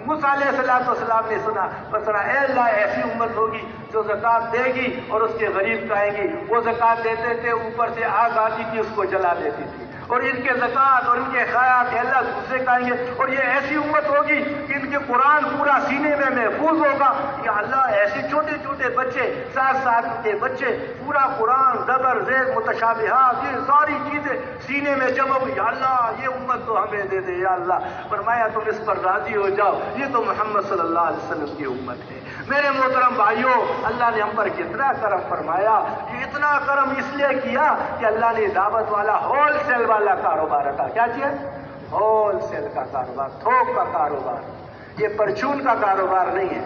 موسیٰ علیہ السلام نے سنا، اے اللہ ایسی امت ہوگی جو زکوٰۃ دے گی اور اس کے غریب کھائیں گی، وہ زکوٰۃ دیتے تھے، اوپر سے آگ آتی تھی اس کو جلا دیتی تھی، اور ان کے زکوٰۃ اور ان کے خیرات اللہ دوسرے کھائیں گے، اور یہ ایسی امت ہوگی کہ ان کے قرآن پورا سینے میں محفوظ ہوگا، یا اللہ ایسے چھوٹے چھوٹے بچے 7 سال کے بچے پورا قرآن زبر زیر متشابہات یہ ساری چیزیں سینے میں جمع ہوئی، یا اللہ یہ امت تو ہمیں دے دے، یا اللہ فرمایا تم اس پر راضی ہو جاؤ، یہ تو محمد صلی اللہ علیہ وسلم کی امت ہے۔ میرے محترم بھائیوں، اللہ نے ہم پر کتنا کرم فرمایا، یہ اتنا کرم اس لیے کیا کہ اللہ نے دعوت والا ہول سیل والا کاروبار رکھا۔ کیا چیز؟ ہول سیل کا کاروبار، تھوک کا کاروبار، یہ پرچون کا کاروبار نہیں ہے۔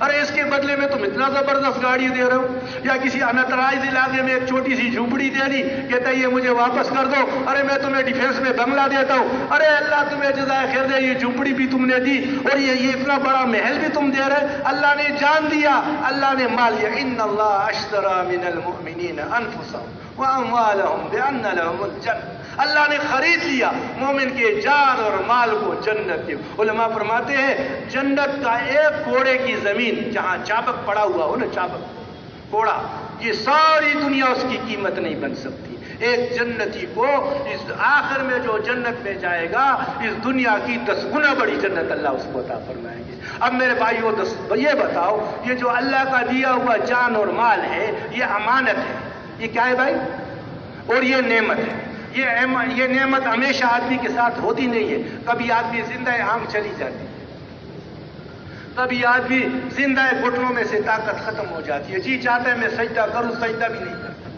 ارے اس کے بدلے میں تم اتنا زبردست گاڑی دے رہے ہو، یا کسی انتراج علاقے میں ایک چھوٹی سی جھوپڑی دے دی، کہتا ہے یہ مجھے واپس کر دو، ارے میں تمہیں ڈیفینس میں بنگلہ دیتا ہوں، ارے اللہ تمہیں جزائے خیر دے، یہ جھوپڑی بھی تم نے دی اور یہ اتنا بڑا محل بھی تم دے رہے۔ اللہ نے جان دیا، اللہ نے مال دیا، ان اللہ اشترى من المؤمنین انفسهم واموالهم بان لهم الجنہ، اللہ نے خرید لیا مومن کے جان اور مال کو جنت کے۔ علماء فرماتے ہیں جنت کا ایک کوڑے کی زمین جہاں چابک پڑا ہوا ہو نا، چابک کوڑا، یہ ساری دنیا اس کی قیمت نہیں بن سکتی۔ ایک جنتی کو اس آخر میں جو جنت میں جائے گا، اس دنیا کی 10 گنا بڑی جنت اللہ اس کو عطا فرمائیں گے۔ اب میرے بھائیو یہ بتاؤ، یہ جو اللہ کا دیا ہوا جان اور مال ہے، یہ امانت ہے، یہ کیا ہے بھائی؟ اور یہ نعمت ہے۔ یہ نعمت ہمیشہ آدمی کے ساتھ ہوتی نہیں ہے، کبھی آدمی زندہ آنکھ چلی جاتی ہے، کبھی آدمی زندہ گھٹنوں میں سے طاقت ختم ہو جاتی ہے، جی چاہتا ہے میں سجدہ کروں، سجدہ بھی نہیں کرتا،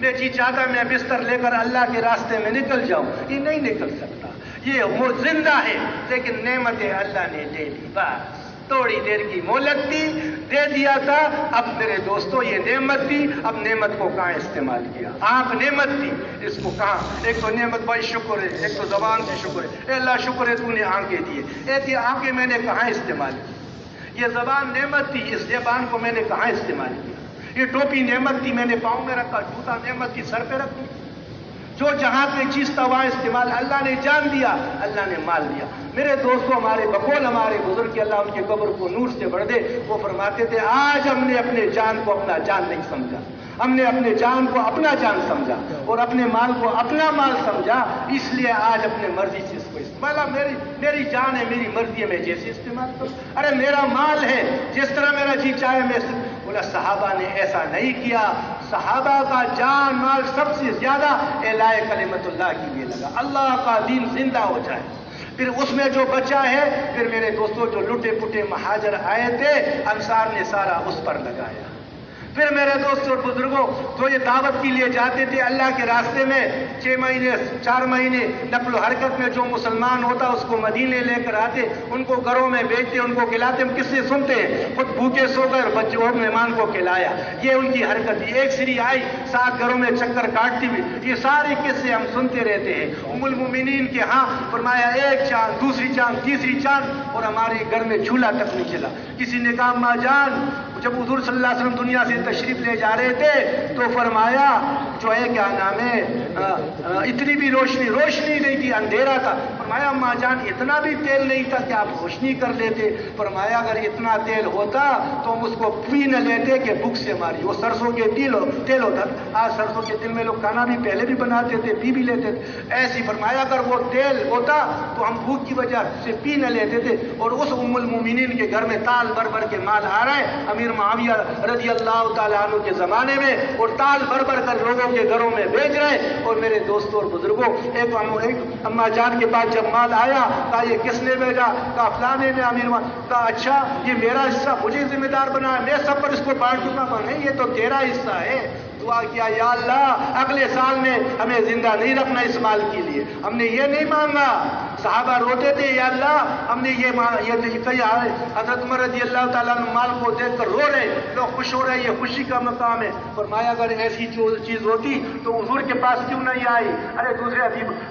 میں جی چاہتا ہے میں بستر لے کر اللہ کے راستے میں نکل جاؤں، یہ نہیں نکل سکتا۔ یہ وہ زندہ ہے لیکن نعمتیں اللہ نے دے دی، بس تھوڑی دیر کی مہلت تھی، دے دیا تھا۔ اب میرے دوستو یہ نعمت تھی، اب نعمت کو کہاں استعمال کیا؟ آنکھ نعمت تھی، اس کو کہاں؟ ایک تو نعمت بھائی شکر ہے، ایک تو زبان سے شکر ہے، اے اللہ شکر ہے تو نے آنکھیں دیے، ایسی آنکھیں میں نے کہاں استعمال کی؟ یہ زبان نعمت تھی، اس زبان کو میں نے کہاں استعمال کیا؟ یہ ٹوپی نعمت تھی، میں نے پاؤں میں رکھا، جوتا نعمت تھی، سر پہ رکھ دی، جو جہاں پہ چیز تھا وہاں استعمال، اللہ نے جان دیا، اللہ نے مال دیا۔ میرے دوستوں، ہمارے بقول ہمارے بزرگ، اللہ ان کے قبر کو نور سے بھر دے، وہ فرماتے تھے آج ہم نے اپنے جان کو اپنا جان نہیں سمجھا، ہم نے اپنے جان کو اپنا جان سمجھا اور اپنے مال کو اپنا مال سمجھا، اس لیے آج اپنے مرضی سے اس کو استعمال، میری جان ہے، میری مرضی ہے، میں جیسے استعمال کروں، ارے میرا مال ہے، جس طرح میرا جی چاہے میں۔ بولا صحابہ نے ایسا نہیں کیا، صحابہ کا جان مال سب سے زیادہ اعلاء کلمت اللہ کے لیے لگا، اللہ کا دین زندہ ہو جائے۔ پھر اس میں جو بچا ہے، پھر میرے دوستوں جو لٹے پٹے مہاجر آئے تھے، انصار نے سارا اس پر لگایا۔ پھر میرے دوست اور بزرگوں، جو یہ دعوت کے لیے جاتے تھے اللہ کے راستے میں، 6 مہینے 4 مہینے نقل و حرکت میں جو مسلمان ہوتا اس کو مدینے لے کر آتے، ان کو گھروں میں بیچتے، ان کو کھلاتے، ہم کس سے سنتے ہیں؟ خود بھوکے سو کر بچوں اور مہمان کو کھلایا، یہ ان کی حرکت تھی۔ ایک سری آئی 7 گھروں میں چکر کاٹتی ہوئی، یہ سارے قصے ہم سنتے رہتے ہیں۔ ام المومنین کے ہاں فرمایا ایک چاند، دوسری چاند، تیسری چاند، اور ہمارے گھر میں چولہا تک نہیں چلا۔ کسی نے کہا ماں جان، جب حضور صلی اللہ علیہ وسلم دنیا سے تشریف لے جا رہے تھے تو فرمایا جو ہے کیا نام ہے، اتنی بھی روشنی نہیں تھی، اندھیرا تھا۔ فرمایا ماں جان اتنا بھی تیل نہیں تھا کہ آپ روشنی کر لیتے؟ فرمایا اگر اتنا تیل ہوتا تو ہم اس کو پی نہ لیتے کہ بھوک سے ہماری، وہ سرسوں کے تیل ہوتا، آج سرسوں کے تیل میں لوگ کھانا بھی پہلے بھی بناتے تھے، پی بھی لیتے تھے، ایسی فرمایا اگر وہ تیل ہوتا تو ہم بھوک کی وجہ سے پی نہ لیتے تھے۔ اور اس ام المومنین کے گھر میں تال بھر بھر کے مال آ رہا ہے امیر معاویہ رضی اللہ تعالیٰ عنہ کے زمانے میں، اور تال بھر بھر کر لوگوں کے گھروں میں بیچ رہے۔ اور میرے دوستوں اور بزرگوں، ایک اما جان کے پاس جب مال آیا، کہا یہ کس نے بھیجا؟ کہا فلانے نے امیر کہا اچھا یہ میرا حصہ، مجھے ذمہ دار بنا ہے، میں سب پر اس کو بانٹ دوں گا؟ نہیں، یہ تو تیرا حصہ ہے۔ دعا کیا یا اللہ اگلے سال میں ہمیں زندہ نہیں رکھنا اس مال کے لیے، ہم نے یہ نہیں مانگا۔ صحابہ روتے تھے یا اللہ ہم نے یہ حضرت عمر رضی اللہ تعالیٰ عنہ مال کو دیکھ کر رو رہے، لوگ خوش ہو رہے، یہ خوشی کا مقام ہے۔ فرمایا اگر ایسی چیز ہوتی تو حضور کے پاس کیوں نہیں آئی؟ ارے دوسرے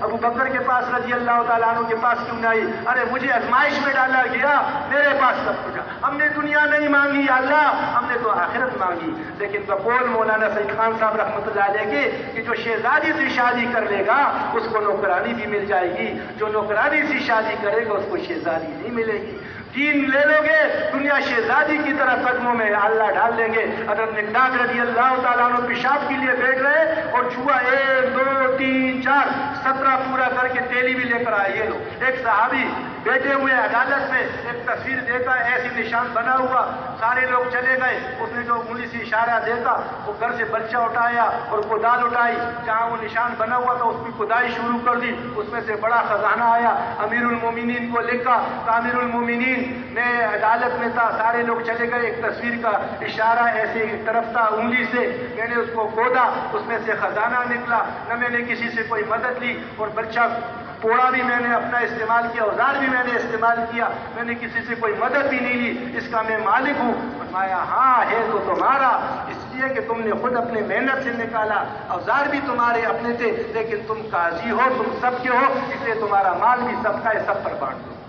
ابو بکر کے پاس رضی اللہ تعالیٰ عنہ کے پاس کیوں نہیں آئی؟ ارے مجھے آزمائش میں ڈالا گیا، میرے پاس سب کچھ، ہم نے دنیا نہیں مانگی یا اللہ، ہم نے تو آخرت مانگی۔ لیکن بقول مولانا سید خان صاحب رحمۃ اللہ علیہ کے کہ جو شہزادی سے شادی کر لے گا اس کو نوکرانی بھی مل جائے گی، جو نوکرانی سے شادی کرے گا اس کو شہزادی نہیں ملے گی۔ دین لے لو گے دنیا شہزادی کی طرح قدموں میں اللہ ڈال دیں گے۔ حضرت مقداد رضی اللہ تعالیٰ عنہ پیشاب کے لیے بیٹھ رہے اور چھوا 1 2 3 4 17 پورا کر کے تیلی بھی لے کر آئے۔ یہ لو ایک صحابی بیٹھے ہوئے عدالت میں، ایک تصویر دیکھا ایسی نشان بنا ہوا، سارے لوگ چلے گئے، اس نے جو انگلی سے اشارہ دیکھا وہ گھر سے بلچہ اٹھایا اور کدال اٹھائی، جہاں وہ نشان بنا ہوا تھا اس کی کھدائی شروع کر دی، اس میں سے بڑا خزانہ آیا، امیر المومنین کو لکھا کہ امیر المومنین میں عدالت میں تھا، سارے لوگ چلے گئے، ایک تصویر کا اشارہ ایسے ایک طرف تھا انگلی سے، میں نے اس کو کھودا، اس میں سے خزانہ نکلا، نہ میں نے کسی سے کوئی مدد لی، اور بلچہ پوڑا بھی میں نے اپنا استعمال کیا، اوزار بھی میں نے استعمال کیا، میں نے کسی سے کوئی مدد بھی نہیں لی، اس کا میں مالک ہوں۔ فرمایا ہاں ہے تو تمہارا، اس لیے کہ تم نے خود اپنے محنت سے نکالا، اوزار بھی تمہارے اپنے تھے، لیکن تم قاضی ہو، تم سب کے ہو، اس لیے تمہارا مال بھی سب کا ہے، سب پر بانٹ دو۔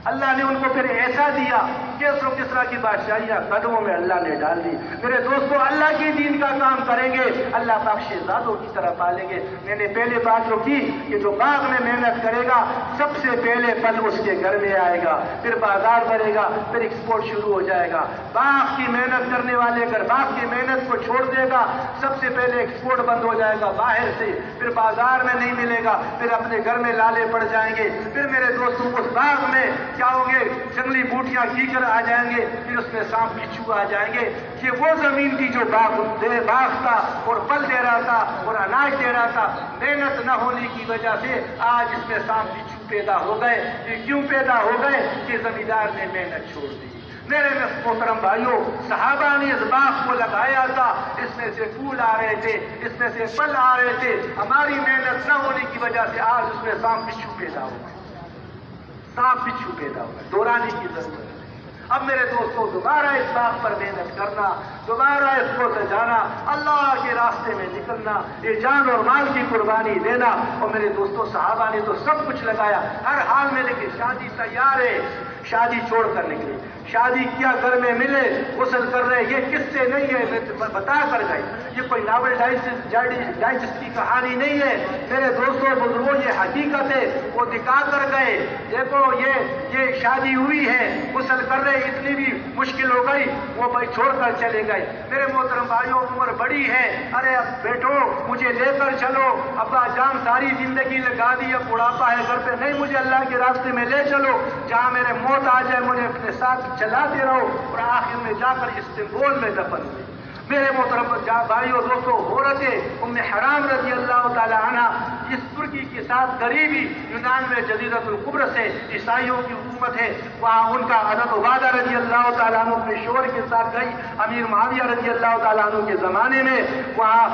اللہ نے ان کو پھر ایسا دیا کیسر و کسرا کی بادشاہیاں قدموں میں اللہ نے ڈال دی۔ میرے دوستو، اللہ کی دین کا کام کریں گے، اللہ پاک شہزادوں کی طرح پالیں گے۔ میں نے پہلے بات جو کی کہ جو باغ میں محنت کرے گا سب سے پہلے پھل اس کے گھر میں آئے گا، پھر بازار بڑھے گا، پھر ایکسپورٹ شروع ہو جائے گا۔ باغ کی محنت کرنے والے اگر باغ کی محنت کو چھوڑ دے گا سب سے پہلے ایکسپورٹ بند ہو جائے گا باہر سے، پھر بازار میں نہیں ملے گا، پھر اپنے گھر میں لالے پڑ جائیں گے، پھر میرے دوستوں اس باغ میں کیا ہوں گے، جنگلی بوٹیاں کیچڑ آ جائیں گے، پھر اس میں سانپ بچھو آ جائیں گے۔ کہ وہ زمین تھی جو باغ تھا اور پھل دے رہا تھا اور اناج دے رہا تھا، محنت نہ ہونے کی وجہ سے آج اس میں سانپ بچھو پیدا ہو گئے۔ یہ کیوں پیدا ہو گئے؟ کہ زمیندار نے محنت چھوڑ دی۔ میرے محترم بھائیوں، صحابہ نے اس باغ کو لگایا تھا، اس میں سے پھول آ رہے تھے، اس میں سے پھل آ رہے تھے، ہماری محنت نہ ہونے کی وجہ سے آج اس میں سانپ بچھو پیدا ہو گئے، سانپ بچھو پیدا ہو گئے، دوہرانے کی ضرورت ہے۔ اب میرے دوستوں، دوبارہ اس باغ پر محنت کرنا، دوبارہ اس کو سجانا، اللہ کے راستے میں نکلنا، یہ جان اور مال کی قربانی دینا۔ اور میرے دوستوں، صحابہ نے تو سب کچھ لگایا ہر حال میں، لیکن شادی تیار ہے، شادی چھوڑ کر نکلے۔ شادی کیا گھر میں ملے، غسل کر رہے، یہ کس سے نہیں ہے، بتا کر گئے، یہ کوئی ناول ڈائجسٹ کی کہانی نہیں ہے میرے دوستوں بزرگوں، یہ حقیقت ہے، وہ دکھا کر گئے۔ دیکھو یہ شادی ہوئی ہے، غسل کر رہے، اتنی بھی مشکل ہو گئی، وہ بھائی چھوڑ کر چلے گئے۔ میرے محترم بھائیوں، عمر بڑی ہے، ارے اب بیٹھو مجھے لے کر چلو، ابا جان ساری زندگی لگا دی، اب بڑھاپا ہے گھر پہ، نہیں مجھے اللہ کے راستے میں لے چلو، جہاں میرے موت آ جائے مجھے اپنے ساتھ چلاتے رہو۔ اور آخر میں جا کر استنبول میں دفن ہوئے۔ میرے محترم بھائیوں دوستوں، عورت ام حرام رضی اللہ تعالی عنہ اس ترکی کے ساتھ قریبی یونان میں جزیرۃ القبرص ہے، عیسائیوں کی حکومت ہے، وہاں ان کا حضرت عبادہ رضی اللہ تعالیٰ عنہ اپنے شوہر کے ساتھ گئی، امیر معاویہ رضی اللہ تعالیٰ عنہ کے زمانے میں وہاں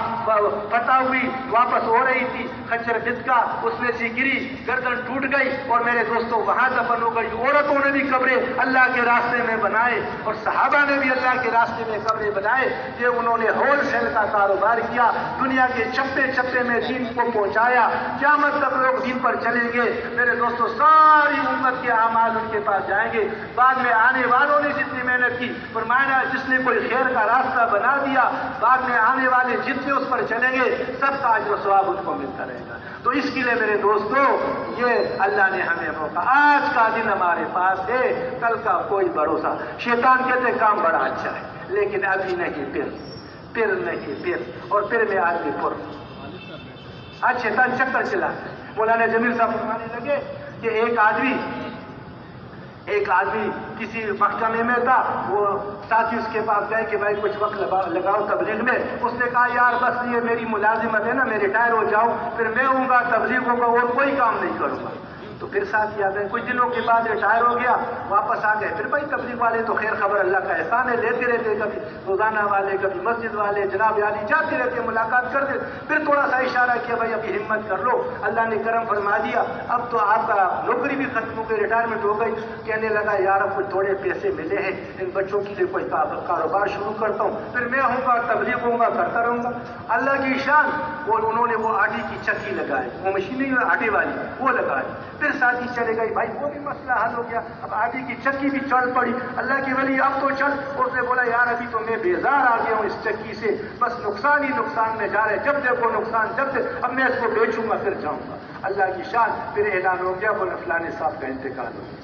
فتح ہوئی، واپس ہو رہی تھی، خچر بچکا اس میں سے گری، گردن ٹوٹ گئی اور میرے دوستوں وہاں دفن ہو گئی۔ عورتوں نے بھی قبریں اللہ کے راستے میں بنائے اور صحابہ نے بھی اللہ کے راستے میں قبریں بنائے۔ یہ انہوں نے ہول سیل کا کاروبار کیا، دنیا کے چپے چپے میں دین کو پہنچایا، قیامت تک لوگ دین پر چلیں گے۔ میرے دوستوں، ساری امت کے اعمال ان کے پاس جائیں گے۔ بعد میں آنے والوں نے جتنی محنت کی، فرمایا جس نے کوئی خیر کا راستہ بنا دیا، بعد میں آنے والے جتنے اس پر چلیں گے سب کا اجر و ثواب ان کو ملتا رہے گا۔ تو اس کے لیے میرے دوستوں، یہ اللہ نے ہمیں موقع، آج کا دن ہمارے پاس ہے، کل کا کوئی بھروسہ۔ شیطان کہتے کام بڑا اچھا ہے، لیکن ابھی نہیں، پھر نہیں، پھر اور پھر میں آدمی پر آج شیطان چکر چلاتا ہے۔ مولانا جمیل صاحب فرمانے لگے کہ ایک آدمی کسی محکمے میں تھا، وہ ساتھی اس کے پاس گئے کہ بھائی کچھ وقت لگاؤ تبلیغ میں۔ اس نے کہا یار بس یہ میری ملازمت ہے نا، میں ریٹائر ہو جاؤں پھر میں ہوں گا، تبلیغوں کا اور کوئی کام نہیں کروں گا۔ تو پھر ساتھی آ گئے، کچھ دنوں کے بعد ریٹائر ہو گیا، واپس آ گئے، پھر بھائی تبلیغ والے تو خیر خبر اللہ کا احسان ہے، لیتے رہتے، کبھی روزانہ والے، کبھی مسجد والے، جناب عالی جاتے رہتے، ملاقات کرتے۔ پھر تھوڑا سا اشارہ کیا بھائی ابھی ہمت کر لو، اللہ نے کرم فرما دیا، اب تو آپ کا نوکری بھی ختم ہو گئی، ریٹائرمنٹ ہو گئی۔ کہنے لگا یار اب کچھ تھوڑے پیسے ملے ہیں، ان بچوں کے لیے کوئی کاروبار شروع کرتا ہوں، پھر میں ہوں گا، تبلیغ ہوں گا، کرتا رہوں گا۔ اللہ کی شان، وہ انہوں نے وہ آٹے کی چکی لگائی، وہ مشین نہیں آٹے والی، وہ لگائی۔ پھر ساتھی چلے گئی، بھائی وہ بھی مسئلہ حل ہو گیا، اب آٹے کی چکی بھی چل پڑی۔ اللہ کی ولی اب تو چل، اس نے بولا یار ابھی تو میں بیزار آ گیا ہوں اس چکی سے، بس نقصان ہی نقصان میں جا رہے، جب دیکھو نقصان، اب میں اس کو بیچوں گا پھر جاؤں گا۔ اللہ کی شان، پھر اعلان ہو گیا بولا فلانے صاحب کا انتقال ہو گیا۔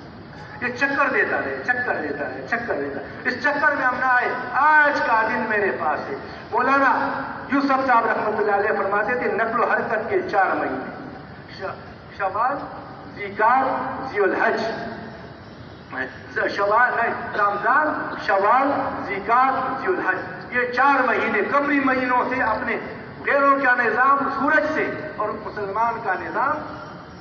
یہ چکر دیتا رہے، اس چکر میں ہم نہ آئے۔ آج کا دن میرے پاس ہے۔ مولانا یوسف صاحب رحمۃ اللہ علیہ فرماتے تھے نقل و حرکت کے 4 مہینے، شوال، ذیقعدہ، ذی الحج، رمضان، شوال، ذیقعدہ، ذی الحج، یہ 4 مہینے قمری مہینوں سے اپنے غیروں کا نظام سورج سے اور مسلمان کا نظام